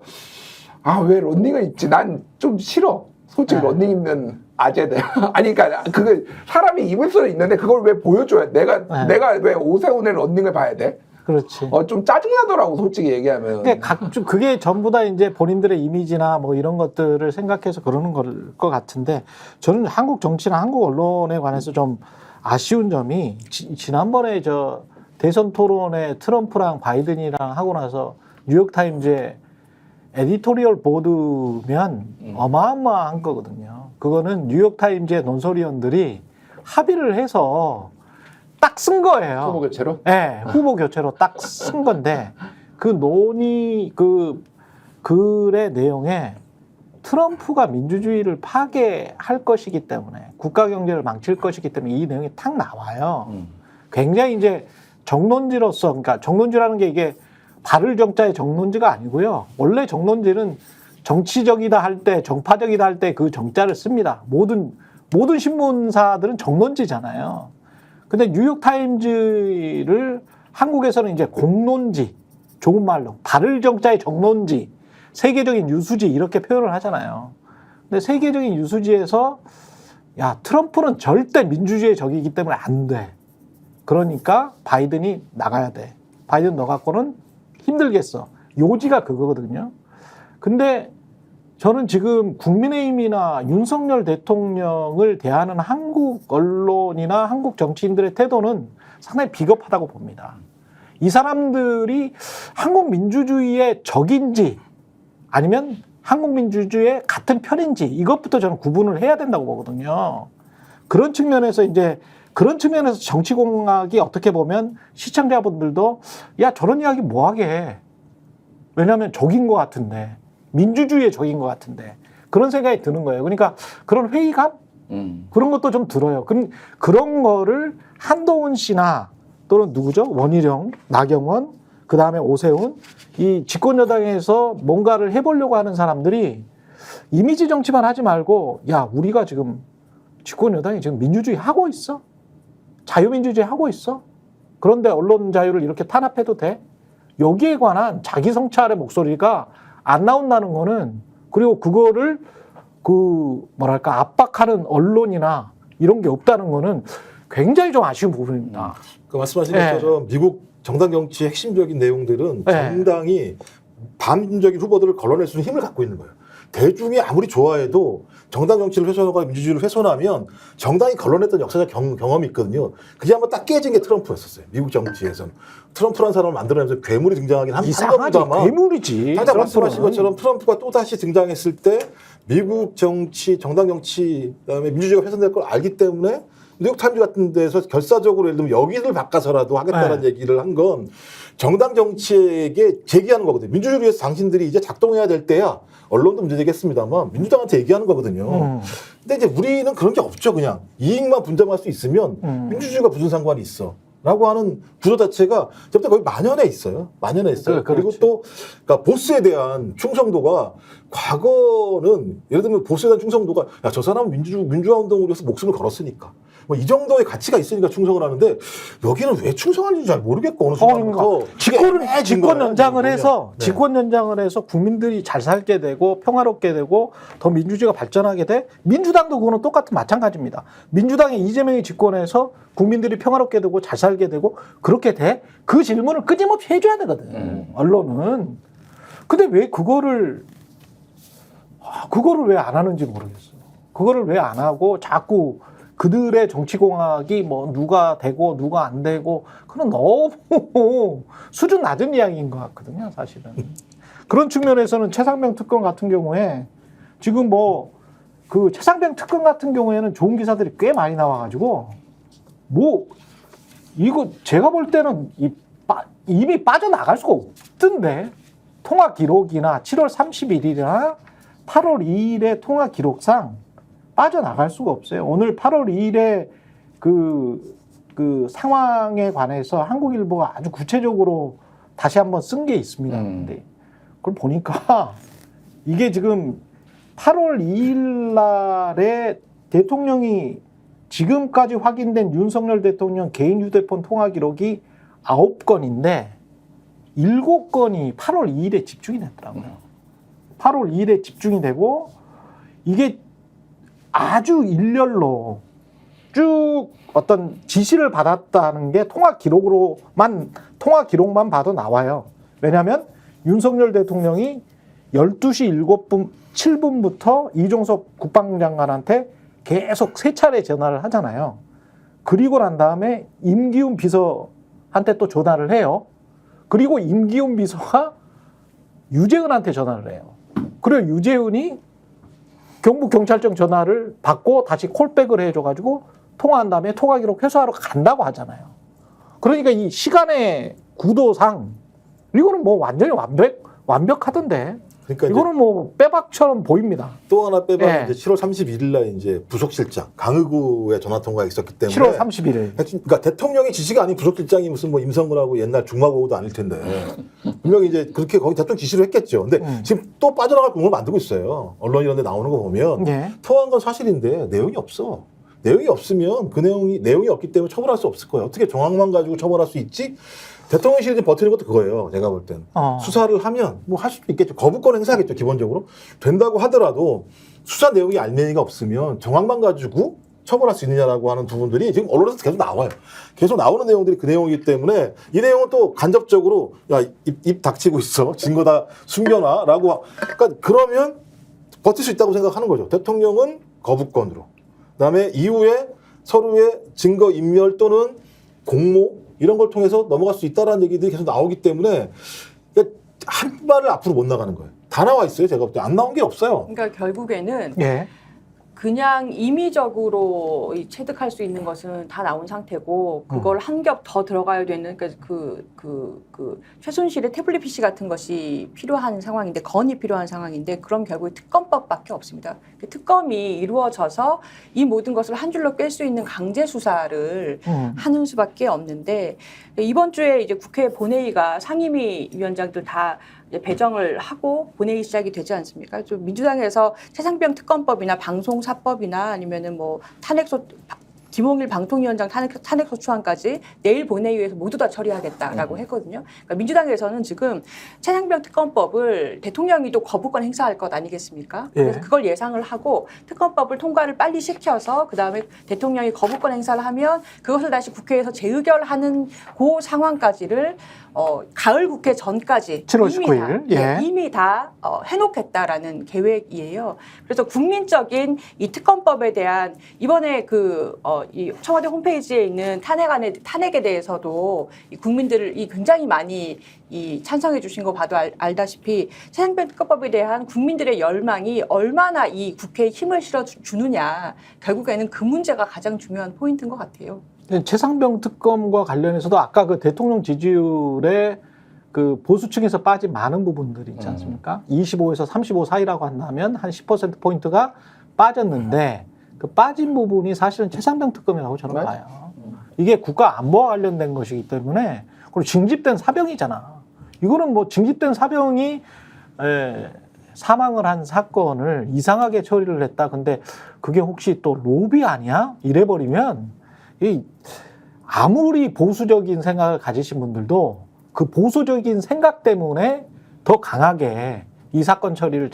왜 런닝을 입지? 난 좀 싫어. 솔직히 네. 런닝 입는 아재들. 아니 그러니까 그걸 사람이 입을 수는 있는데 그걸 왜 보여줘야 돼? 내가 왜 오세훈의 런닝을 봐야 돼? 그렇지. 좀 짜증나더라고 솔직히 얘기하면. 그게 전부 다 이제 본인들의 이미지나 뭐 이런 것들을 생각해서 그러는 걸 것 같은데 저는 한국 정치나 한국 언론에 관해서 좀 아쉬운 점이 지난번에 대선 토론에 트럼프랑 바이든이랑 하고 나서 뉴욕타임즈에 에디토리얼 보드면 어마어마한 거거든요. 그거는 뉴욕타임즈의 논설위원들이 합의를 해서 딱 쓴 거예요. 후보 교체로? 네, 후보 교체로 딱 쓴 건데 그 글의 내용에 트럼프가 민주주의를 파괴할 것이기 때문에 국가 경제를 망칠 것이기 때문에 이 내용이 탁 나와요. 굉장히 이제 정론지로서 그러니까 정론지라는 게 이게 발을 정자의 정론지가 아니고요. 원래 정론지는 정치적이다 할 때, 정파적이다 할 때 그 정자를 씁니다. 모든 신문사들은 정론지잖아요. 근데 뉴욕타임즈를 한국에서는 이제 공론지, 좋은 말로 발을 정자의 정론지, 세계적인 유수지 이렇게 표현을 하잖아요. 근데 세계적인 유수지에서 트럼프는 절대 민주주의의 적이기 때문에 안 돼. 그러니까 바이든이 나가야 돼. 바이든 너 갖고는 힘들겠어. 요지가 그거거든요. 근데 저는 지금 국민의힘이나 윤석열 대통령을 대하는 한국 언론이나 한국 정치인들의 태도는 상당히 비겁하다고 봅니다. 이 사람들이 한국 민주주의의 적인지 아니면 한국 민주주의의 같은 편인지 이것부터 저는 구분을 해야 된다고 보거든요. 그런 측면에서 정치공학이 어떻게 보면 시청자분들도 저런 이야기 뭐하게 왜냐하면 적인 것 같은데 민주주의의 적인 것 같은데 그런 생각이 드는 거예요. 그러니까 그런 회의감 그런 것도 좀 들어요. 그런 거를 한동훈 씨나 또는 누구죠? 원희룡, 나경원, 그 다음에 오세훈, 이 집권여당에서 뭔가를 해보려고 하는 사람들이 이미지 정치만 하지 말고, 야, 우리가 지금 집권여당이 지금 민주주의 하고 있어? 자유민주주의 하고 있어? 그런데 언론 자유를 이렇게 탄압해도 돼? 여기에 관한 자기 성찰의 목소리가 안 나온다는 거는, 그리고 그거를 뭐랄까 압박하는 언론이나 이런 게 없다는 거는 굉장히 좀 아쉬운 부분입니다. 그 말씀하신 네. 것처럼 미국 정당 정치의 핵심적인 내용들은 네. 정당이 반민주적인 후보들을 걸러낼 수 있는 힘을 갖고 있는 거예요. 대중이 아무리 좋아해도 정당 정치를 훼손하거나 민주주의를 훼손하면 정당이 걸러냈던 역사적 경험이 있거든요. 그게 한번 딱 깨진 게 트럼프였었어요. 미국 정치에서는. 트럼프라는 사람을 만들어내면서 괴물이 등장하긴 이상하지, 합니다만 괴물이지. 당장 말씀하신 것처럼 트럼프가 또다시 등장했을 때 미국 정치, 정당 정치, 그다음에 민주주의가 훼손될 걸 알기 때문에 뉴욕타임즈 같은 데서 결사적으로 예를 들면 여기를 바꿔서라도 하겠다는 얘기를 한 건 정당 정치에게 제기하는 거거든요. 민주주의를 위해서 당신들이 이제 작동해야 될 때야 언론도 문제되겠습니다만 민주당한테 얘기하는 거거든요. 근데 이제 우리는 그런 게 없죠. 그냥 이익만 분담할 수 있으면 민주주의가 무슨 상관이 있어. 라고 하는 구조 자체가 저부터 거의 만연해 있어요. 만연해 있어요. 그리고 또 그러니까 보스에 대한 충성도가 과거는 예를 들면 보스에 대한 충성도가 야, 저 사람은 민주화 운동을 위해서 목숨을 걸었으니까 뭐 이 정도의 가치가 있으니까 충성을 하는데 여기는 왜 충성하는지 잘 모르겠고 어느 순간부터 집권 연장을 해서 네. 집권 연장을 해서 국민들이 잘 살게 되고 평화롭게 되고 더 민주주의가 발전하게 돼. 민주당도 그거는 똑같은 마찬가지입니다. 민주당이 이재명이 집권해서 국민들이 평화롭게 되고 잘 살게 되고 그렇게 돼. 그 질문을 끊임없이 해줘야 되거든. 언론은. 근데 왜 그거를 왜 안 하는지 모르겠어. 그거를 왜 안 하고 자꾸 그들의 정치공학이 뭐 누가 되고 누가 안 되고 그건 너무 수준 낮은 이야기인 것 같거든요, 사실은. 그런 측면에서는 최상병 특검 같은 경우에 지금 뭐 그 최상병 특검 같은 경우에는 좋은 기사들이 꽤 많이 나와가지고 뭐 이거 제가 볼 때는 이미 빠져나갈 수가 없던데 통화 기록이나 7월 31일이나 8월 2일의 통화 기록상 빠져나갈 수가 없어요. 오늘 8월 2일에 그 상황에 관해서 한국일보가 아주 구체적으로 다시 한번 쓴 게 있습니다. 근데 그걸 보니까 이게 지금 8월 2일 날에 대통령이 지금까지 확인된 윤석열 대통령 개인 휴대폰 통화 기록이 9건인데 7건이 8월 2일에 집중이 됐더라고요. 8월 2일에 집중이 되고 이게 아주 일렬로 쭉 어떤 지시를 받았다는 게 통화 기록만 봐도 나와요. 왜냐하면 윤석열 대통령이 12시 7분부터 이종석 국방장관한테 계속 3차례 전화를 하잖아요. 그리고 난 다음에 임기훈 비서한테 또 전화를 해요. 그리고 임기훈 비서가 유재은한테 전화를 해요. 그리고 유재은이 경북경찰청 전화를 받고 다시 콜백을 해줘가지고 통화한 다음에 통화 기록 회수하러 간다고 하잖아요. 그러니까 이 시간의 구도상 이거는 뭐 완전히 완벽하던데. 그러니까 이거는 뭐 빼박처럼 보입니다. 또 하나 빼박은 네. 이제 7월 30일 날 이제 부속실장 강의구의 전화 통화가 있었기 때문에 7월 31일. 그러니까 대통령이 지시가 아닌 부속실장이 무슨 뭐 임성근하고 옛날 중마고도 아닐 텐데 분명히 이제 그렇게 거기 대통령 지시를 했겠죠. 근데 지금 또 빠져나갈 구멍을 만들고 있어요. 언론 이런 데 나오는 거 보면 예. 통화한 건 사실인데 내용이 없어. 내용이 없으면 그 내용이 없기 때문에 처벌할 수 없을 거예요. 어떻게 정황만 가지고 처벌할 수 있지? 대통령실이 버티는 것도 그거예요. 제가 볼 때는. 수사를 하면 뭐 할 수도 있겠죠. 거부권 행사하겠죠. 기본적으로. 된다고 하더라도 수사 내용이 알맹이가 없으면 정황만 가지고 처벌할 수 있느냐라고 하는 부분들이 지금 언론에서 계속 나와요. 계속 나오는 내용들이 그 내용이기 때문에 이 내용은 또 간접적으로 야, 입 닥치고 있어. 증거 다 숨겨놔라고. 그러니까 그러면 버틸 수 있다고 생각하는 거죠. 대통령은 거부권으로. 그다음에 이후에 서로의 증거 인멸 또는 공모 이런 걸 통해서 넘어갈 수 있다라는 얘기들이 계속 나오기 때문에 한 발을 앞으로 못 나가는 거예요. 다 나와 있어요. 제가 볼 때 안 나온 게 없어요. 그러니까 결국에는 예. 그냥 임의적으로 체득할 수 있는 것은 다 나온 상태고 그걸 한 겹 더 들어가야 되는 그러니까 그 최순실의 태블릿 PC 같은 것이 필요한 상황인데 건이 필요한 상황인데 그럼 결국 특검법밖에 없습니다. 특검이 이루어져서 이 모든 것을 한 줄로 꿰 수 있는 강제 수사를 하는 수밖에 없는데 이번 주에 이제 국회 본회의가 상임위 위원장들 다 이제 배정을 하고 본회의 시작이 되지 않습니까? 좀 민주당에서 최상병 특검법이나 방송사법이나 아니면은 뭐 김홍일 방통위원장 탄핵소추안까지 내일 본회의에서 모두 다 처리하겠다라고 했거든요. 그러니까 민주당에서는 지금 최상병 특검법을 대통령이 또 거부권 행사할 것 아니겠습니까? 그래서 그걸 예상을 하고 특검법을 통과를 빨리 시켜서 그다음에 대통령이 거부권 행사를 하면 그것을 다시 국회에서 재의결하는 그 상황까지를 가을 국회 전까지 7월 19일 이미 다 해놓겠다라는 계획이에요. 그래서 국민적인 이 특검법에 대한 이번에 이 청와대 홈페이지에 있는 탄핵에 대해서도 이 국민들이 굉장히 많이 찬성해 주신 거 봐도 알다시피 최상병 특검법에 대한 국민들의 열망이 얼마나 이 국회에 힘을 실어 주느냐 결국에는 그 문제가 가장 중요한 포인트인 것 같아요. 최상병 특검과 관련해서도 아까 그 대통령 지지율에 그 보수층에서 빠진 많은 부분들이 있지 않습니까? 25에서 35 사이라고 한다면 한 10%포인트가 빠졌는데 그 빠진 부분이 사실은 최상병 특검이라고 저는 봐요. 이게 국가 안보와 관련된 것이기 때문에 그리고 징집된 사병이잖아. 이거는 뭐 징집된 사병이 사망을 한 사건을 이상하게 처리를 했다. 근데 그게 혹시 또 로비 아니야? 이래버리면 아무리 보수적인 생각을 가지신 분들도 그 보수적인 생각 때문에 더 강하게 이 사건 처리를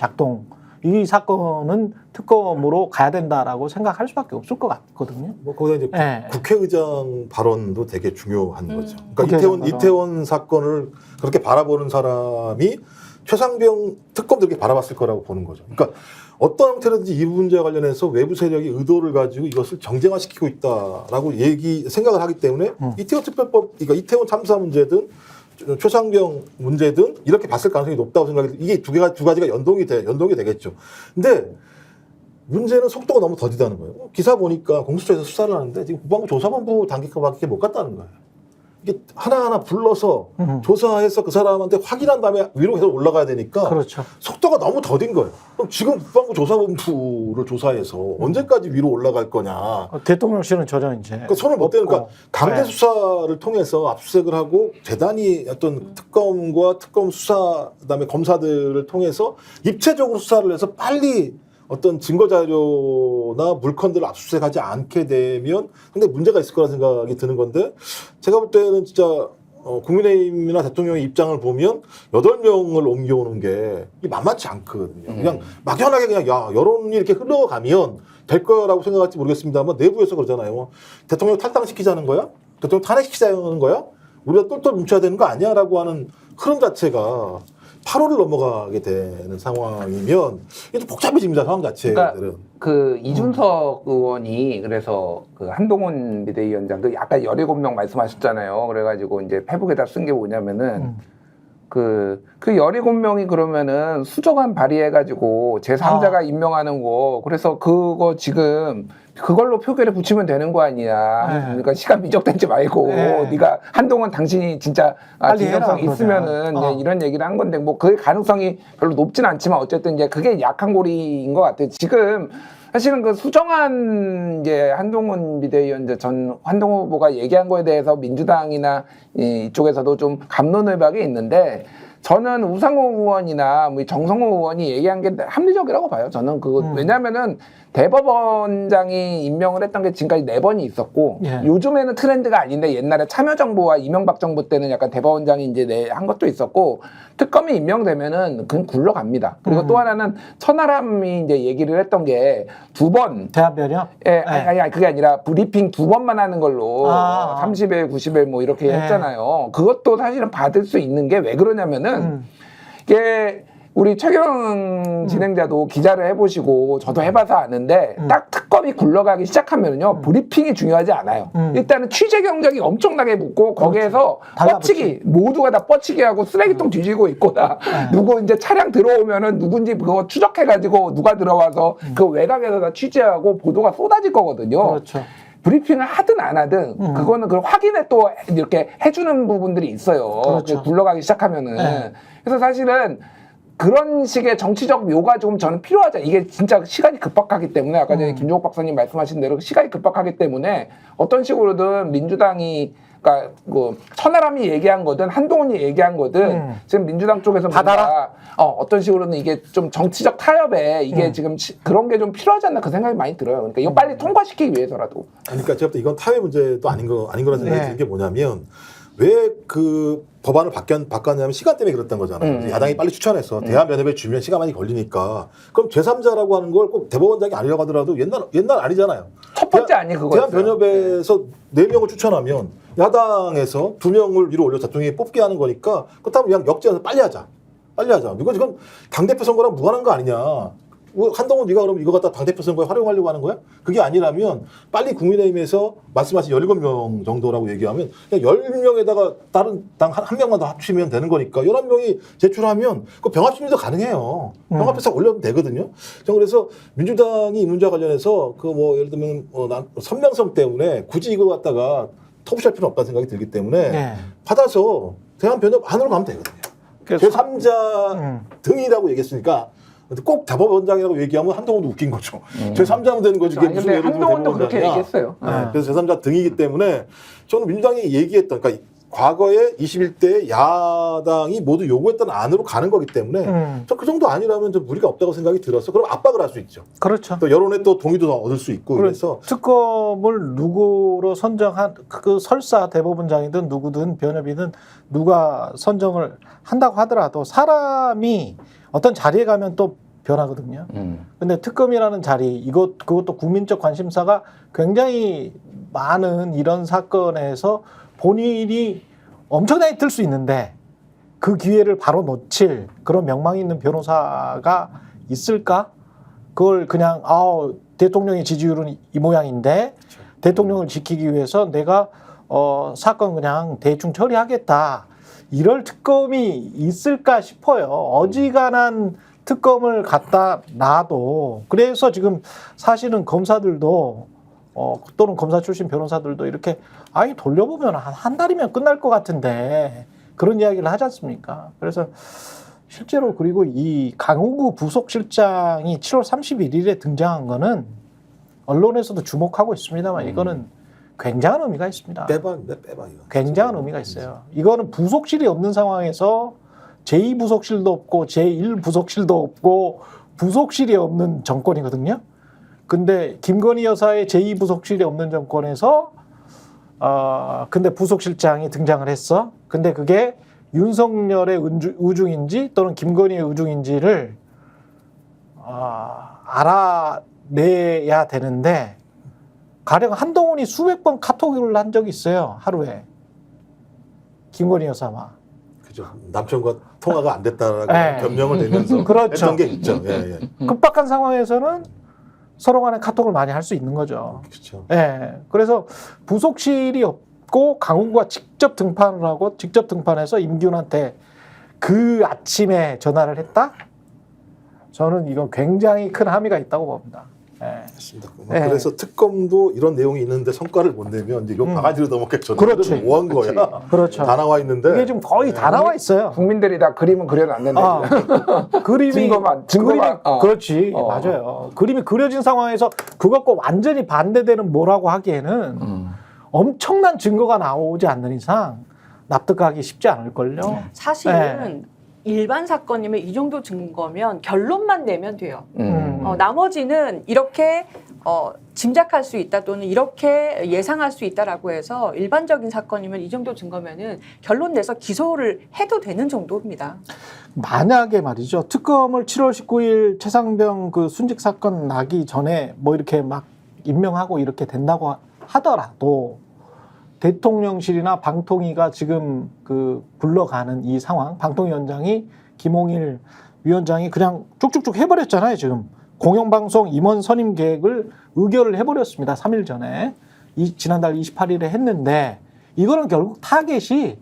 이 사건은 특검으로 가야 된다라고 생각할 수밖에 없을 것 같거든요. 뭐 거기다 이제 국회의장 발언도 되게 중요한 거죠. 그러니까 이태원 사건을 그렇게 바라보는 사람이 최상병 특검도 이렇게 바라봤을 거라고 보는 거죠. 그러니까 어떤 형태로든지 이 문제와 관련해서 외부 세력이 의도를 가지고 이것을 정쟁화시키고 있다라고 생각을 하기 때문에 이태원 특별법, 그러니까 이태원 참사 문제든 최상병 문제든 이렇게 봤을 가능성이 높다고 생각해요. 이게 두 가지가 연동이 되겠죠. 근데 문제는 속도가 너무 더디다는 거예요. 기사 보니까 공수처에서 수사를 하는데 지금 국방부 조사본부 단계까지 못 갔다는 거예요. 이게 하나하나 불러서 조사해서 그 사람한테 확인한 다음에 위로 계속 올라가야 되니까 그렇죠. 속도가 너무 더딘 거예요. 그럼 지금 국방부 조사본부를 조사해서 언제까지 위로 올라갈 거냐. 대통령실은 전혀 이제 그러니까 손을 못 대는 그러니까 강제 수사를 통해서 압수수색을 하고 대단히 어떤 특검과 특검 수사 그다음에 검사들을 통해서 입체적으로 수사를 해서 빨리 어떤 증거 자료나 물건들을 압수수색하지 않게 되면 상당히 문제가 있을 거라 생각이 드는 건데 제가 볼 때는 진짜 국민의힘이나 대통령의 입장을 보면 8명을 옮겨오는 게 만만치 않거든요. 그냥 막연하게 그냥 여론이 이렇게 흘러가면 될 거라고 생각할지 모르겠습니다만 내부에서 그러잖아요. 대통령 탈당시키자는 거야? 대통령 탄핵시키자는 거야? 우리가 똘똘 뭉쳐야 되는 거 아니야? 라고 하는 흐름 자체가 8월을 넘어가게 되는 상황이면 이게 좀 복잡해집니다. 상황 자체들은. 그러니까 그 이준석 의원이 그래서 그 한동훈 비대위원장 그 아까 17명 말씀하셨잖아요. 그래가지고 이제 페북에다 쓴 게 뭐냐면은 그 17명이 그러면은 수정안 발의해가지고 제3자가 임명하는 거 그래서 그거 지금 그걸로 표결에 붙이면 되는 거 아니야. 그러니까 시간 미적되지 말고 네가 한동안 당신이 진짜 진정성 있으면은 이런 얘기를 한 건데 뭐 그 가능성이 별로 높진 않지만 어쨌든 이제 그게 약한 고리인 것 같아요. 지금 사실은 그 수정안 이제 한동훈 비대위원장 전 한동훈 후보가 얘기한 거에 대해서 민주당이나 이쪽에서도 좀 갑론을박이 있는데 저는 우상호 의원이나 뭐 정성호 의원이 얘기한 게 합리적이라고 봐요. 저는 왜냐면은 대법원장이 임명을 했던 게 지금까지 4번이 있었고 요즘에는 트렌드가 아닌데 옛날에 참여정부와 이명박 정부 때는 약간 대법원장이 이제 한 것도 있었고 특검이 임명되면은 그건 굴러갑니다. 그리고 또 하나는 천하람이 이제 얘기를 했던 게 2번 대한변협? 아니 그게 아니라 브리핑 2번만 하는 걸로 30일, 90일 뭐 이렇게 했잖아요. 그것도 사실은 받을 수 있는 게 왜 그러냐면은 이게 우리 최경 진행자도 기자를 해보시고 저도 해봐서 아는데 딱 특검이 굴러가기 시작하면요 브리핑이 중요하지 않아요. 일단은 취재 경쟁이 엄청나게 붙고 거기에서 뻗치기 모두가 다 뻗치기 하고 쓰레기통 뒤지고 있거나 누구 이제 차량 들어오면은 누군지 그거 추적해가지고 누가 들어와서 그 외곽에서 다 취재하고 보도가 쏟아질 거거든요. 그렇죠. 브리핑을 하든 안 하든 그거는 그 확인에 또 이렇게 해주는 부분들이 있어요. 그렇죠. 굴러가기 시작하면은. 네. 그래서 사실은 그런 식의 정치적 묘가 좀 저는 필요하죠. 이게 진짜 시간이 급박하기 때문에 아까 전에 김종욱 박사님 말씀하신 대로 시간이 급박하기 때문에 어떤 식으로든 민주당이 그러니까 뭐 천하람이 얘기한 거든 한동훈이 얘기한 거든 지금 민주당 쪽에서 받아라. 어떤 식으로는 이게 좀 정치적 타협에 이게 지금 그런 게 좀 필요하지 않나 그 생각이 많이 들어요. 그러니까 이거 빨리 통과시키기 위해서라도. 그러니까 제가 볼 때 이건 타협 문제도 아닌 거라는 생각이 드는 게 뭐냐면 왜 그 법안을 바꿨냐면 시간 때문에 그랬던 거잖아요. 야당이 빨리 추천해서 대한변협에 주면 시간 많이 걸리니까 그럼 제3자라고 하는 걸 꼭 대법원장이 아니라고 하더라도 옛날 아니잖아요. 첫 번째 아니 그거였어요. 대한변협에서 4명을 추천하면 야당에서 2명을 위로 올려 대통령이 뽑게 하는 거니까 그렇다면 그냥 역제해서 빨리 하자. 이거 지금 당대표 선거랑 무관한 거 아니냐. 한동훈 네가 그럼 이거 갖다 당대표 선거에 활용하려고 하는 거야? 그게 아니라면 빨리 국민의힘에서 말씀하신 17명 정도라고 얘기하면 그냥 10명에다가 다른 당 한 명만 더 합치면 되는 거니까 11명이 제출하면 그 병합심리도 가능해요. 병합해서 올려도 되거든요. 저는 그래서 민주당이 이 문제와 관련해서 그 뭐 예를 들면 선명성 때문에 굳이 이거 갖다가 터부시할 필요는 없다는 생각이 들기 때문에 받아서 대한변협 안으로 가면 되거든요. 제3자 등이라고 얘기했으니까 꼭 대법원장이라고 얘기하면 한동훈도 웃긴 거죠. 제3자면 되는 거지. 그게 무슨 예를 들면 한동훈도 그렇게 대법원장이야. 얘기했어요. 그래서 제3자 등이기 때문에 저는 민주당이 얘기했던 그러니까 과거에 21대 야당이 모두 요구했던 안으로 가는 거기 때문에 저 그 정도 아니라면 좀 무리가 없다고 생각이 들어서 그럼 압박을 할 수 있죠. 그렇죠. 또 여론의 또 동의도 얻을 수 있고 그래서 특검을 누구로 선정한 그 설사 대법원장이든 누구든 변협이든 누가 선정을 한다고 하더라도 사람이 어떤 자리에 가면 또 변하거든요. 근데 특검이라는 자리 그것도 국민적 관심사가 굉장히 많은 이런 사건에서 본인이 엄청나게 뜰 수 있는데 그 기회를 바로 놓칠 그런 명망이 있는 변호사가 있을까? 그걸 그냥 대통령의 지지율은 이 모양인데 대통령을 지키기 위해서 내가 사건 그냥 대충 처리하겠다. 이럴 특검이 있을까 싶어요. 어지간한 특검을 갖다 놔도 그래서 지금 사실은 검사들도 또는 검사 출신 변호사들도 이렇게 돌려보면 한 달이면 끝날 것 같은데 그런 이야기를 하지 않습니까? 그래서 실제로 그리고 이 강우구 부속실장이 7월 31일에 등장한 거는 언론에서도 주목하고 있습니다만 이거는 굉장한 의미가 있습니다. 빼박이요. 굉장한 의미가 있어요. 이거는 부속실이 없는 상황에서 제2부속실도 없고 제1부속실도 없고 부속실이 없는 정권이거든요. 근데 김건희 여사의 제2부속실이 없는 정권에서 근데 부속실장이 등장을 했어. 근데 그게 윤석열의 의중인지 또는 김건희의 의중인지를 알아내야 되는데 가령 한동훈이 수백 번 카톡을 한 적이 있어요. 하루에. 김건희 여사와. 그죠. 남편과 통화가 안 됐다라고 네. 변명을 내면서 그렇죠. 했던 게 있죠. 예. 급박한 상황에서는 서로 간에 카톡을 많이 할 수 있는 거죠. 그렇죠. 예. 그래서 부속실이 없고 강훈구가 직접 등판을 하고 직접 등판해서 임기훈한테 그 아침에 전화를 했다? 저는 이건 굉장히 큰 함의가 있다고 봅니다. 예. 맞습니다. 예. 그래서 특검도 이런 내용이 있는데 성과를 못 내면 이제 요 바가지로 넘어겠죠. 그렇지. 뭐한 거야? 그렇죠. 다 나와 있는데 이게 지금 거의 다 나와 있어요. 국민들이 다 그림은 그려도 안 된다. 그림이 증거만. 그렇지. 맞아요. 그림이 그려진 상황에서 그것과 완전히 반대되는 뭐라고 하기에는 엄청난 증거가 나오지 않는 이상 납득하기 쉽지 않을걸요. 사실은 일반 사건이면 이 정도 증거면 결론만 내면 돼요. 나머지는 이렇게 짐작할 수 있다 또는 이렇게 예상할 수 있다라고 해서 일반적인 사건이면 이 정도 증거면은 결론 내서 기소를 해도 되는 정도입니다. 만약에 말이죠. 특검을 7월 19일 최상병 그 순직 사건 나기 전에 뭐 이렇게 막 임명하고 이렇게 된다고 하더라도 대통령실이나 방통위가 지금 그 굴러가는 이 상황, 방통위원장이 김홍일 위원장이 그냥 쭉쭉쭉 해버렸잖아요. 지금 공영방송 임원 선임 계획을 의결을 해버렸습니다. 3일 전에. 지난달 28일에 했는데 이거는 결국 타겟이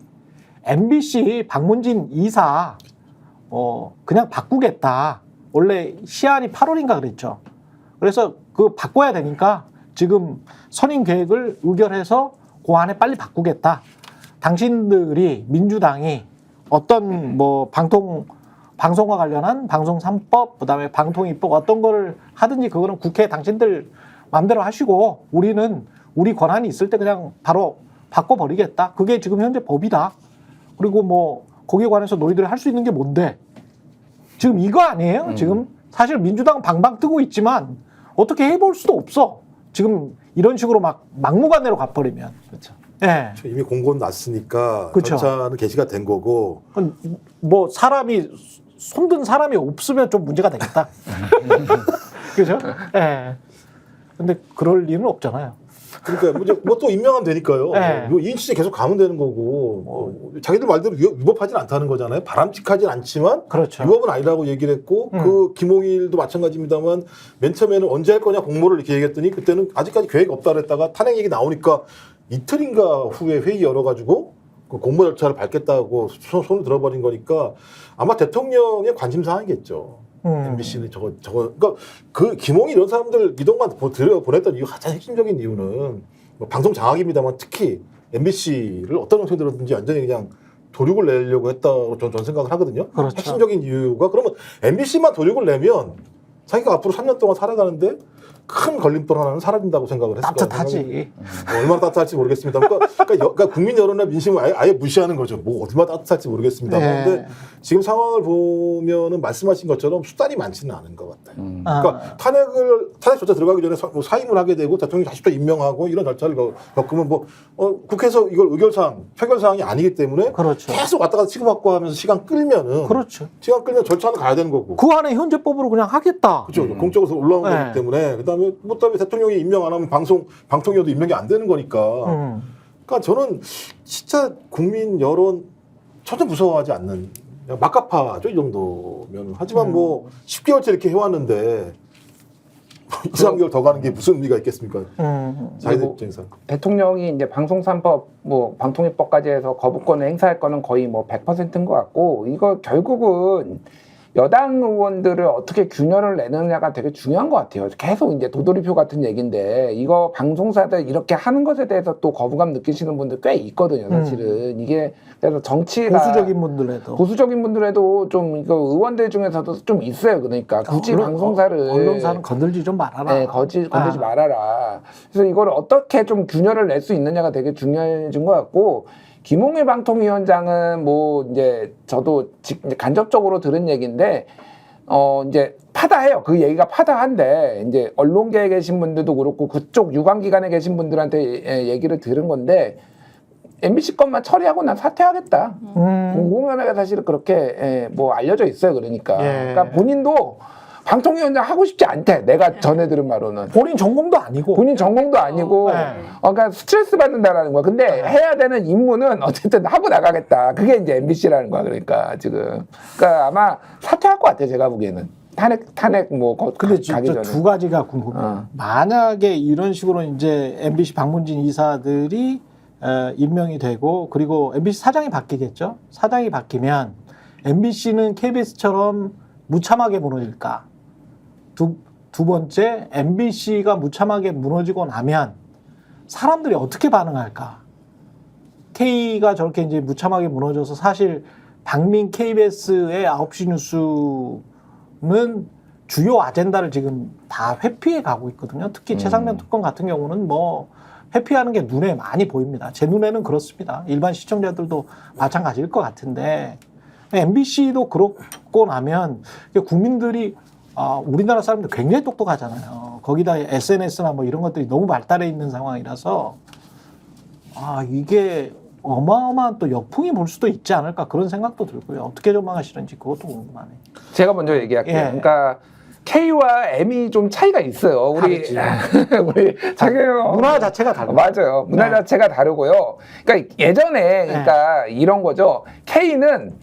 MBC 박문진 이사 그냥 바꾸겠다. 원래 시한이 8월인가 그랬죠. 그래서 그 바꿔야 되니까 지금 선임 계획을 의결해서 그 안에 빨리 바꾸겠다. 당신들이 민주당이 어떤 뭐 방송과 관련한 방송 3법, 그다음에 방통 입법 어떤 거를 하든지 그거는 국회 당신들 마음대로 하시고 우리는 우리 권한이 있을 때 그냥 바로 바꿔버리겠다. 그게 지금 현재 법이다. 그리고 뭐 거기에 관해서 너희들이 할 수 있는 게 뭔데? 지금 이거 아니에요? 지금 사실 민주당은 방방 뜨고 있지만 어떻게 해볼 수도 없어. 지금 이런 식으로 막 막무가내로 가버리면. 그렇죠. 예. 이미 공고는 났으니까 그쵸. 절차는 개시가 된 거고. 뭐 사람이 손든 사람이 없으면 좀 문제가 되겠다. 그죠? 예. 근데 그럴 일은 없잖아요. 그러니까 뭐 또 임명하면 되니까요. 네. 뭐 이인 취재 계속 가면 되는 거고 자기들 말대로 위법하진 않다는 거잖아요. 바람직하진 않지만 그렇죠. 위법은 아니라고 얘기를 했고 그 김홍일도 마찬가지입니다만 맨 처음에는 언제 할 거냐 공모를 이렇게 얘기했더니 그때는 아직까지 계획 없다 그랬다가 탄핵 얘기 나오니까 이틀인가 후에 회의 열어가지고 그 공모 절차를 밟겠다고 손을 들어버린 거니까 아마 대통령의 관심사항이겠죠. MBC는 저거 그러니까 그 김홍일 이런 사람들 이동관 보냈던 이유 가장 핵심적인 이유는 뭐 방송 장악입니다만 특히 MBC를 어떤 형태로 들었든지 완전히 그냥 도륙을 내려고 했다고 저는 생각을 하거든요. 그렇죠. 핵심적인 이유가 그러면 MBC만 도륙을 내면 자기가 앞으로 3년 동안 살아가는데 큰 걸림돌 하나는 사라진다고 생각을 했어요. 따뜻하지. 얼마나 따뜻할지 모르겠습니다. 그러니까 국민 여론이나 민심을 아예 무시하는 거죠. 뭐 얼마나 따뜻할지 모르겠습니다. 네. 그런데 지금 상황을 보면은 말씀하신 것처럼 수단이 많지는 않은 것 같아요. 그러니까 탄핵 절차 들어가기 전에 사임을 하게 되고 대통령이 다시 또 임명하고 이런 절차를 겪으면 국회에서 이걸 의결사항, 표결사항이 아니기 때문에 그렇죠. 계속 왔다 갔다 치고받고 하면서 시간 끌면은 그렇죠. 시간 끌면 절차는 가야 되는 거고. 그 안에 현재법으로 그냥 하겠다. 그렇죠. 공적으로 올라온 네. 거기 때문에 그다음에 대통령이 임명 안 하면 방통위원도 임명이 안 되는 거니까. 그러니까 저는 진짜 국민 여론 전혀 무서워하지 않는 그냥 막가파죠 이 정도면. 하지만 뭐 10개월째 이렇게 해왔는데 2, 3개월 더 가는 게 무슨 의미가 있겠습니까? 자기들 입장에서. 대통령이 이제 방송 3법, 뭐 방통위법까지 해서 거부권을 행사할 거는 거의 뭐 100%인 것 같고 이거 결국은 여당 의원들을 어떻게 균열을 내느냐가 되게 중요한 것 같아요. 계속 이제 도돌이표 같은 얘기인데 이거 방송사들 이렇게 하는 것에 대해서 또 거부감 느끼시는 분들 꽤 있거든요. 사실은 이게 그래서 정치가 보수적인 분들에도 좀 이거 의원들 중에서도 좀 있어요. 그러니까 굳이 방송사를 언론사는 건들지 좀 말아라. 네, 건들지 말아라. 그래서 이걸 어떻게 좀 균열을 낼 수 있느냐가 되게 중요해진 것 같고. 김홍일 방통위원장은 뭐 이제 저도 이제 간접적으로 들은 얘기인데 이제 파다해요. 그 얘기가 파다한데 이제 언론계에 계신 분들도 그렇고 그쪽 유관기관에 계신 분들한테 얘기를 들은 건데 MBC 것만 처리하고 난 사퇴하겠다. 공공연하게 사실 그렇게 뭐 알려져 있어요. 그러니까 본인도 방통위원장 하고 싶지 않대. 내가 전에 들은 바로는. 본인 전공도 아니고. 그러니까 스트레스 받는다라는 거야. 근데 해야 되는 임무는 어쨌든 하고 나가겠다. 그게 이제 MBC라는 거야. 그러니까 지금. 그러니까 아마 사퇴할 것 같아. 제가 보기에는. 탄핵 뭐 근데 가기 전에. 두 가지가 궁금해요. 만약에 이런 식으로 이제 MBC 박문진 이사들이 임명이 되고 그리고 MBC 사장이 바뀌겠죠. 사장이 바뀌면 MBC는 KBS처럼 무참하게 무너질까? 두 번째, MBC가 무참하게 무너지고 나면 사람들이 어떻게 반응할까? K가 저렇게 이제 무참하게 무너져서 사실 박민 KBS의 9시 뉴스는 주요 아젠다를 지금 다 회피해 가고 있거든요. 특히 최상면 특검 같은 경우는 뭐 회피하는 게 눈에 많이 보입니다. 제 눈에는 그렇습니다. 일반 시청자들도 마찬가지일 것 같은데 MBC도 그렇고 나면 국민들이 우리나라 사람들 굉장히 똑똑하잖아요. 거기다 SNS나 뭐 이런 것들이 너무 발달해 있는 상황이라서 이게 어마어마한 또 역풍이 불 수도 있지 않을까 그런 생각도 들고요. 어떻게 전망하시는지 그것도 궁금하네요. 제가 먼저 얘기할게요. 그러니까 K와 M이 좀 차이가 있어요. 우리 문화 자체가 다르고. 맞아요. 문화 자체가 다르고요. 그러니까 예전에 그러니까 이런 거죠. K는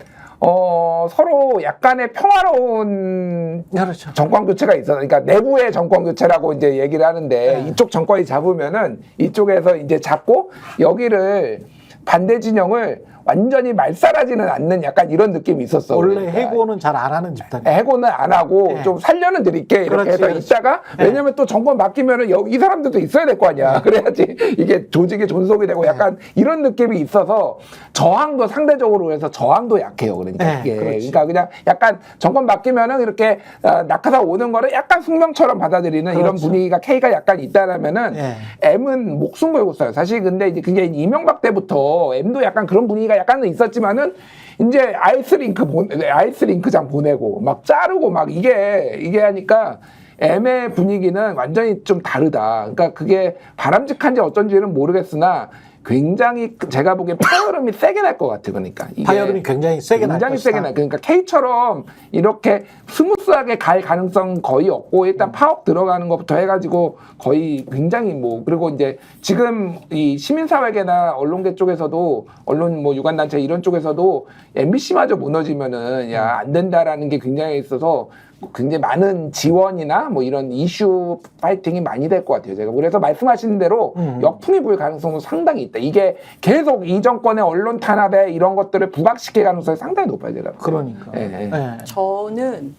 서로 약간의 평화로운 그렇죠. 정권 교체가 있어서, 그러니까 내부의 정권 교체라고 이제 얘기를 하는데, 이쪽 정권이 잡으면은 이쪽에서 이제 잡고 여기를 반대 진영을 완전히 말살하지는 않는 약간 이런 느낌이 있었어. 원래 그러니까. 해고는 잘 안 하는 집단이에요. 해고는 안 하고 네. 좀 살려는 드릴게 이렇게 그렇지, 해서 그렇지. 있다가 네. 왜냐면 또 정권 바뀌면은 이 사람들도 있어야 될 거 아니야. 그래야지 이게 조직이 존속이 되고 약간 이런 느낌이 있어서 저항도 상대적으로 해서 저항도 약해요. 그러니까 네, 이게 그렇지. 그러니까 그냥 약간 정권 바뀌면은 이렇게 낙하산 오는 거를 약간 숙명처럼 받아들이는 이런 그렇죠. 분위기가 K가 약간 있다라면은 네. M은 목숨 걸고 써요. 사실 근데 이제 그게 이명박 때부터 M도 약간 그런 분위기가 약간은 있었지만은 이제 아이스링크장 보내고 막 자르고 막 이게 하니까 M의 분위기는 완전히 좀 다르다. 그러니까 그게 바람직한지 어쩐지는 모르겠으나 굉장히 제가 보기엔 파열음이 세게 날 것 같아. 그러니까 이게 파열음이 굉장히 세게 날 굉장히 것이다. 세게 나. 그러니까 K처럼 이렇게 스무스하게 갈 가능성 거의 없고 일단 파업 들어가는 것부터 해가지고 거의 굉장히 그리고 이제 지금 이 시민사회계나 언론계 쪽에서도 언론 유관단체 이런 쪽에서도 MBC마저 무너지면은 야 안 된다라는 게 굉장히 있어서 굉장히 많은 지원이나 이런 이슈 파이팅이 많이 될 것 같아요. 제가 그래서 말씀하신 대로 역풍이 불 가능성은 상당히 있다. 이게 계속 이 정권의 언론 탄압에 이런 것들을 부각시킬 가능성이 상당히 높아요. 제가. 그러니까. 예, 예. 네. 저는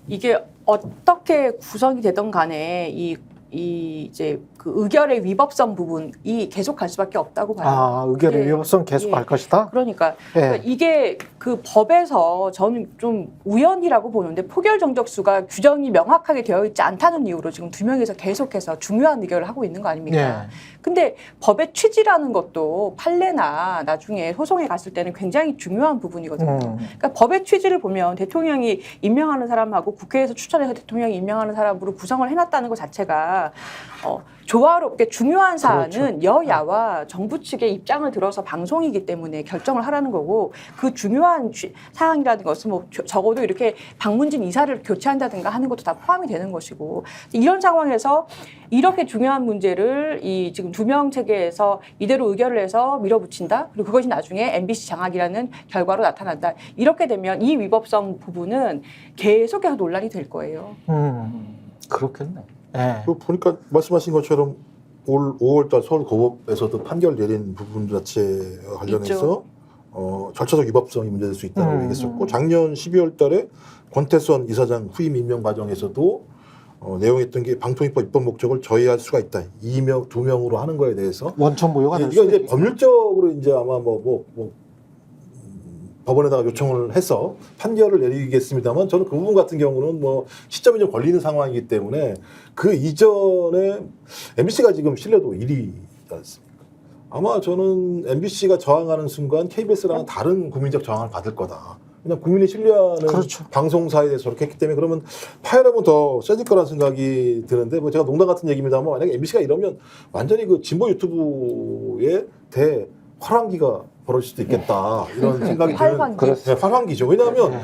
이게 어떻게 구성이 되던 간에 이 이제 그 의결의 위법성 부분이 계속 갈 수밖에 없다고 봐요. 아, 의결의 예. 위법성 계속 예. 갈 것이다? 그러니까 예. 이게 그 법에서 저는 좀 우연이라고 보는데 포결 정적수가 규정이 명확하게 되어 있지 않다는 이유로 지금 2명에서 계속해서 중요한 의결을 하고 있는 거 아닙니까? 예. 근데 법의 취지라는 것도 판례나 나중에 소송에 갔을 때는 굉장히 중요한 부분이거든요. 그러니까 법의 취지를 보면 대통령이 임명하는 사람하고 국회에서 추천해서 대통령이 임명하는 사람으로 구성을 해놨다는 것 자체가 조화롭게 중요한 사안은 여야와 정부 측의 입장을 들어서 방송이기 때문에 결정을 하라는 거고 그 중요한 사항이라는 것은 적어도 이렇게 방문진 이사를 교체한다든가 하는 것도 다 포함이 되는 것이고 이런 상황에서 이렇게 중요한 문제를 이 지금 2명 체계에서 이대로 의결을 해서 밀어붙인다. 그리고 그것이 나중에 MBC 장악이라는 결과로 나타난다. 이렇게 되면 이 위법성 부분은 계속해서 논란이 될 거예요. 그렇겠네. 예. 보니까 말씀하신 것처럼 올 5월달 서울고법에서도 판결 내린 부분 자체 관련해서 절차적 위법성이 문제될 수 있다고 얘기했었고 작년 12월달에 권태선 이사장 후임 임명 과정에서,도 내용했던 게 방통위법 입법 목적을 저해할 수가 있다. 2명으로 하는 거에 대해서 원천 무효가 될 이거 수 이제 있다. 법률적으로 이제 아마 법원에다가 요청을 해서 판결을 내리겠습니다만 저는 그 부분 같은 경우는 시점이 좀 걸리는 상황이기 때문에 그 이전에 MBC가 지금 신뢰도 1위지 않습니까? 아마 저는 MBC가 저항하는 순간 KBS랑은 다른 국민적 저항을 받을 거다. 그냥 국민이 신뢰하는 그렇죠. 방송사에 대해서 저렇게 했기 때문에 그러면 파열음은 더 세질 거라는 생각이 드는데 제가 농담 같은 얘기입니다만 만약에 MBC가 이러면 완전히 그 진보 유튜브의 대환환기가 벌어질 수도 있겠다 이런 생각이 드는 환환기죠. 왜냐하면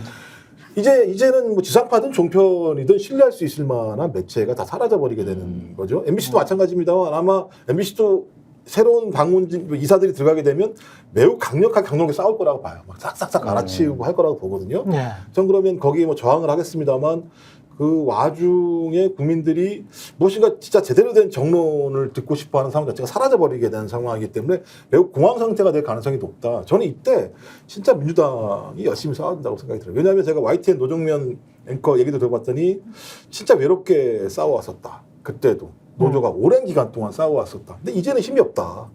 이제는 지상파든 종편이든 신뢰할 수 있을 만한 매체가 다 사라져 버리게 되는 거죠. MBC도 마찬가지입니다만 아마 MBC도 새로운 방문진 이사들이 들어가게 되면 매우 강력하게 싸울 거라고 봐요. 막 싹싹싹 갈아치우고 할 거라고 보거든요. 전 그러면 거기에 저항을 하겠습니다만 그 와중에 국민들이 무엇인가 진짜 제대로 된 정론을 듣고 싶어하는 상황 자체가 사라져버리게 되는 상황이기 때문에 매우 공황 상태가 될 가능성이 높다. 저는 이때 진짜 민주당이 열심히 싸워야 된다고 생각이 들어요. 왜냐하면 제가 YTN 노정면 앵커 얘기도 들어봤더니 진짜 외롭게 싸워왔었다. 그때도 노조가 오랜 기간 동안 싸워왔었다. 근데 이제는 힘이 없다.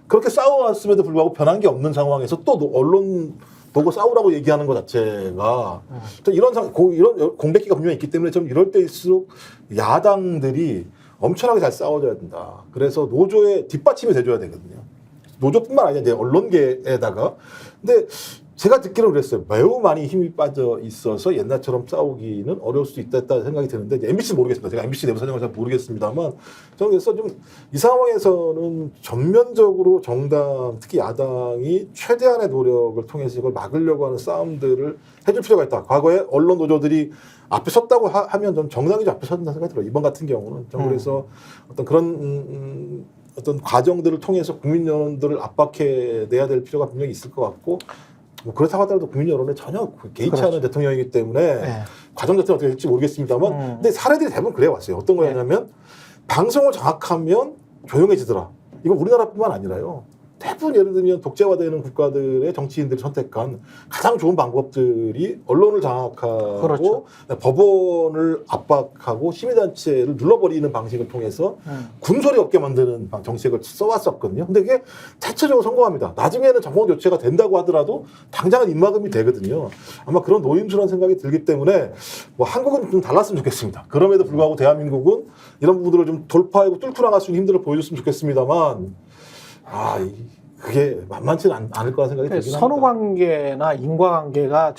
그렇게 싸워왔음에도 불구하고 변한 게 없는 상황에서 또 언론 보고 싸우라고 얘기하는 것 자체가 이런 공백기가 분명히 있기 때문에 좀 이럴 때일수록 야당들이 엄청나게 잘 싸워줘야 된다. 그래서 노조의 뒷받침이 돼줘야 되거든요. 노조뿐만 아니라 이제 언론계에다가. 근데 제가 듣기로는 그랬어요. 매우 많이 힘이 빠져 있어서 옛날처럼 싸우기는 어려울 수도 있다 생각이 드는데 MBC는 모르겠습니다. 제가 MBC 내부 사정을 잘 모르겠습니다만 저는 그래서 좀 이 상황에서는 전면적으로 정당 특히 야당이 최대한의 노력을 통해서 이걸 막으려고 하는 싸움들을 해줄 필요가 있다. 과거에 언론 노조들이 앞에 섰다고 하면 좀 정당이 좀 앞에 섰다는 생각이 들어요. 이번 같은 경우는 좀 그래서 어떤 그런 어떤 과정들을 통해서 국민 여론들을 압박해 내야 될 필요가 분명히 있을 것 같고 뭐 그렇다고 하더라도 국민 여론에 전혀 개의치 그렇죠. 않은 대통령이기 때문에 네. 과정 자체는 어떻게 될지 모르겠습니다만 근데 사례들이 대부분 그래 왔어요. 어떤 거였냐면 방송을 장악하면 조용해지더라. 이건 우리나라뿐만 아니라요. 대부분 예를 들면 독재화되는 국가들의 정치인들이 선택한 가장 좋은 방법들이 언론을 장악하고 그렇죠. 법원을 압박하고 시민단체를 눌러버리는 방식을 통해서 군소리 없게 만드는 정책을 써왔었거든요. 근데 이게 대체적으로 성공합니다. 나중에는 정권 교체가 된다고 하더라도 당장은 입막음이 되거든요. 아마 그런 노임수라는 생각이 들기 때문에 뭐 한국은 좀 달랐으면 좋겠습니다. 그럼에도 불구하고 대한민국은 이런 부분들을 좀 돌파하고 뚫고 나갈 수 있는 힘들을 보여줬으면 좋겠습니다만 그게 만만치는 않을 거라 생각이 들긴 합니다. 선후관계나 인과관계가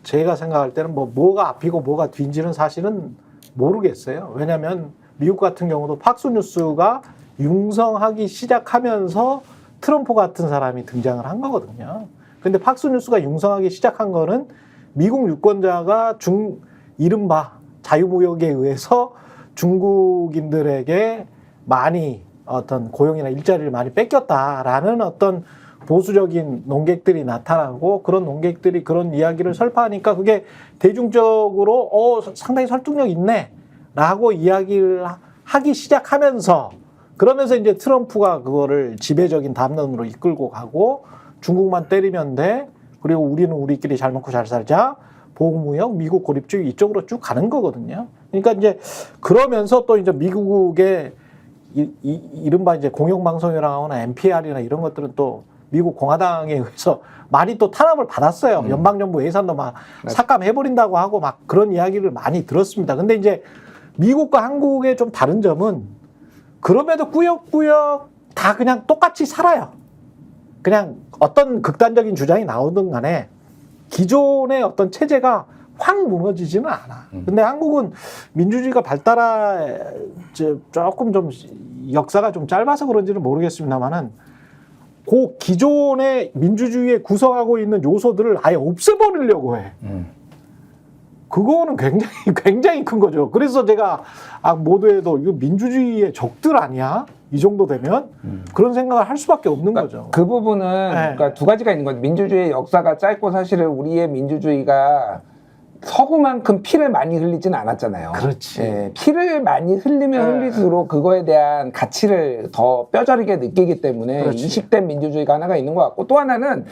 제가 생각할 때는 뭐가 앞이고 뭐가 뒤인지는 사실은 모르겠어요. 왜냐하면 미국 같은 경우도 팍스뉴스가 융성하기 시작하면서 트럼프 같은 사람이 등장을 한 거거든요. 근데 팍스뉴스가 융성하기 시작한 거는 미국 유권자가 이른바 자유무역에 의해서 중국인들에게 많이 어떤 고용이나 일자리를 많이 뺏겼다라는 어떤 보수적인 논객들이 나타나고 그런 논객들이 그런 이야기를 설파하니까 그게 대중적으로 상당히 설득력 있네라고 이야기를 하기 시작하면서 그러면서 이제 트럼프가 그거를 지배적인 담론으로 이끌고 가고 중국만 때리면 돼. 그리고 우리는 우리끼리 잘 먹고 잘 살자. 보호무역, 미국 고립주의 이쪽으로 쭉 가는 거거든요. 그러니까 이제 그러면서 또 이제 미국의 이른바 이제 공영방송이라거나 NPR이나 이런 것들은 또 미국 공화당에 의해서 많이 또 탄압을 받았어요. 연방정부 예산도 막 삭감해버린다고 하고 막 그런 이야기를 많이 들었습니다. 근데 이제 미국과 한국의 좀 다른 점은 그럼에도 꾸역꾸역 다 그냥 똑같이 살아요. 그냥 어떤 극단적인 주장이 나오든 간에 기존의 어떤 체제가 확 무너지지는 않아. 근데 한국은 민주주의가 조금 좀 역사가 좀 짧아서 그런지는 모르겠습니다만은 그 기존의 민주주의에 구성하고 있는 요소들을 아예 없애버리려고 해. 그거는 굉장히 큰 거죠. 그래서 제가 모두에도 이거 민주주의의 적들 아니야? 이 정도 되면 그런 생각을 할 수밖에 없는 거죠. 그 부분은 그러니까 두 가지가 있는 거죠. 민주주의의 역사가 짧고 사실은 우리의 민주주의가 서구만큼 피를 많이 흘리지는 않았잖아요. 그렇지. 예, 피를 많이 흘리면 흘릴수록 그거에 대한 가치를 더 뼈저리게 느끼기 때문에 그렇지. 이식된 민주주의가 하나가 있는 것 같고 또 하나는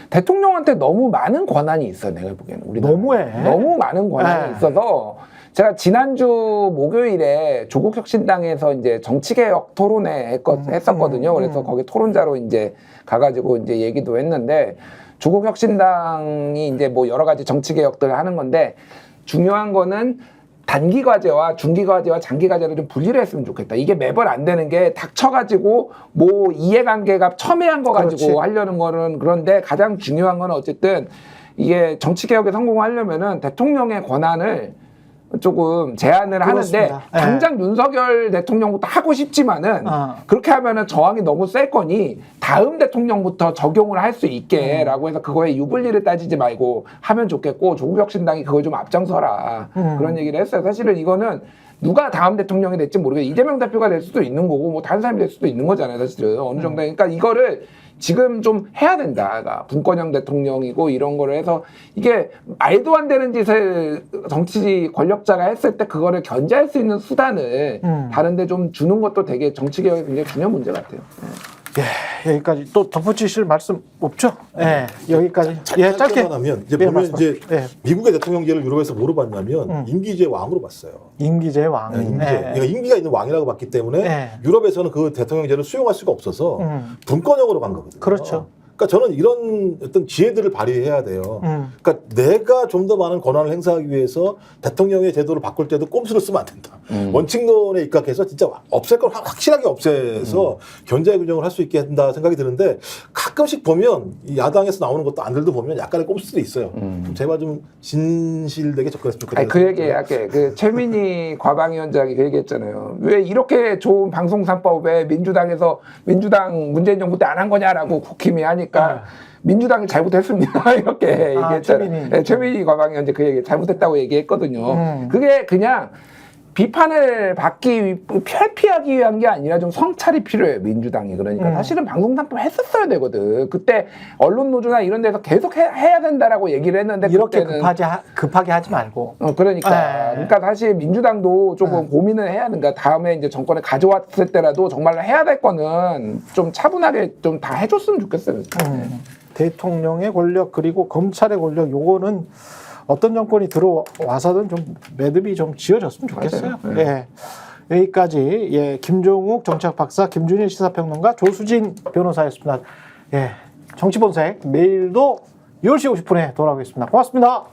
대통령한테 너무 많은 권한이 있어요. 내가 보기에는 너무해. 너무 많은 권한이 있어서 제가 지난주 목요일에 조국혁신당에서 이제 정치개혁 토론회 했었거든요. 그래서 거기 토론자로 이제 가가지고 이제 얘기도 했는데 조국혁신당이 이제 뭐 여러 가지 정치개혁들을 하는 건데 중요한 거는 단기 과제와 중기 과제와 장기 과제를 좀 분리를 했으면 좋겠다. 이게 매번 안 되는 게 닥쳐가지고 뭐 이해관계가 첨예한 거 가지고 그렇지. 하려는 거는 그런데 가장 중요한 거는 어쨌든 이게 정치개혁에 성공하려면은 대통령의 권한을 조금 제한을 하는데 그렇습니다. 당장 윤석열 대통령부터 하고 싶지만은 그렇게 하면은 저항이 너무 셀 거니 다음 대통령부터 적용을 할 수 있게라고 해서 그거에 유불리를 따지지 말고 하면 좋겠고 조국혁신당이 그걸 좀 앞장서라 그런 얘기를 했어요. 사실은 이거는 누가 다음 대통령이 될지 모르겠어요. 이재명 대표가 될 수도 있는 거고 뭐 다른 사람이 될 수도 있는 거잖아요. 사실은 어느 정도 그러니까 이거를 지금 좀 해야 된다. 그러니까 분권형 대통령이고 이런 거를 해서 이게 말도 안 되는 짓을 정치 권력자가 했을 때 그거를 견제할 수 있는 수단을 다른 데 좀 주는 것도 되게 정치개혁에 굉장히 중요한 문제 같아요. 예, 여기까지 또 덧붙이실 말씀 없죠? 예, 여기까지. 짧게 하면 이제 예, 보면 말씀하세요. 이제 예. 미국의 대통령제를 유럽에서 뭐로 봤냐면 임기제 왕으로 봤어요. 임기제 왕. 임기제. 예. 그러니까 임기가 있는 왕이라고 봤기 때문에 예. 유럽에서는 그 대통령제를 수용할 수가 없어서 분권형으로 간 거거든요. 그렇죠. 그러니까 저는 이런 어떤 지혜들을 발휘해야 돼요. 그러니까 내가 좀 더 많은 권한을 행사하기 위해서 대통령의 제도를 바꿀 때도 꼼수를 쓰면 안 된다. 원칙론에 입각해서 진짜 없앨 걸 확실하게 없애서 견제 규정을 할 수 있게 한다 생각이 드는데 가끔씩 보면 이 야당에서 나오는 것도 안들도 보면 약간의 꼼수도 있어요. 좀 제발 좀 진실되게 접근했으면 좋겠다. 그 얘기 할게. 그 최민희 과방위원장이 그 얘기했잖아요. 왜 이렇게 좋은 방송 3법에 민주당 문재인 정부 때 안 한 거냐라고 국힘이 하니까 민주당이 잘못했습니다. 이렇게 얘기했잖아요. 최민희. 네, 최민희 과방위원장 그 얘기 잘못했다고 얘기했거든요. 그게 그냥 비판을 피하기 위한 게 아니라 좀 성찰이 필요해요, 민주당이. 그러니까 사실은 방송 3법 했었어야 되거든. 그때 언론 노조나 이런 데서 계속 해야 된다라고 얘기를 했는데 이렇게 그때는 급하게 하지 말고. 그러니까 사실 민주당도 조금 고민을 해야 하는가. 다음에 이제 정권에 가져왔을 때라도 정말 해야 될 거는 좀 차분하게 좀 다 해줬으면 좋겠어요. 대통령의 권력 그리고 검찰의 권력 요거는 어떤 정권이 들어와서든 좀 매듭이 좀 지어졌으면 좋겠어요. 맞아요. 예. 여기까지 예, 김종욱 정치학 박사, 김준일 시사평론가, 조수진 변호사였습니다. 예, 정치본색 내일도 10시 50분에 돌아오겠습니다. 고맙습니다.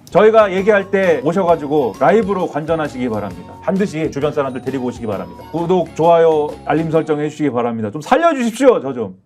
저희가 얘기할 때 오셔가지고 라이브로 관전하시기 바랍니다. 반드시 주변 사람들 데리고 오시기 바랍니다. 구독, 좋아요, 알림 설정 해주시기 바랍니다. 좀 살려주십시오, 저 좀.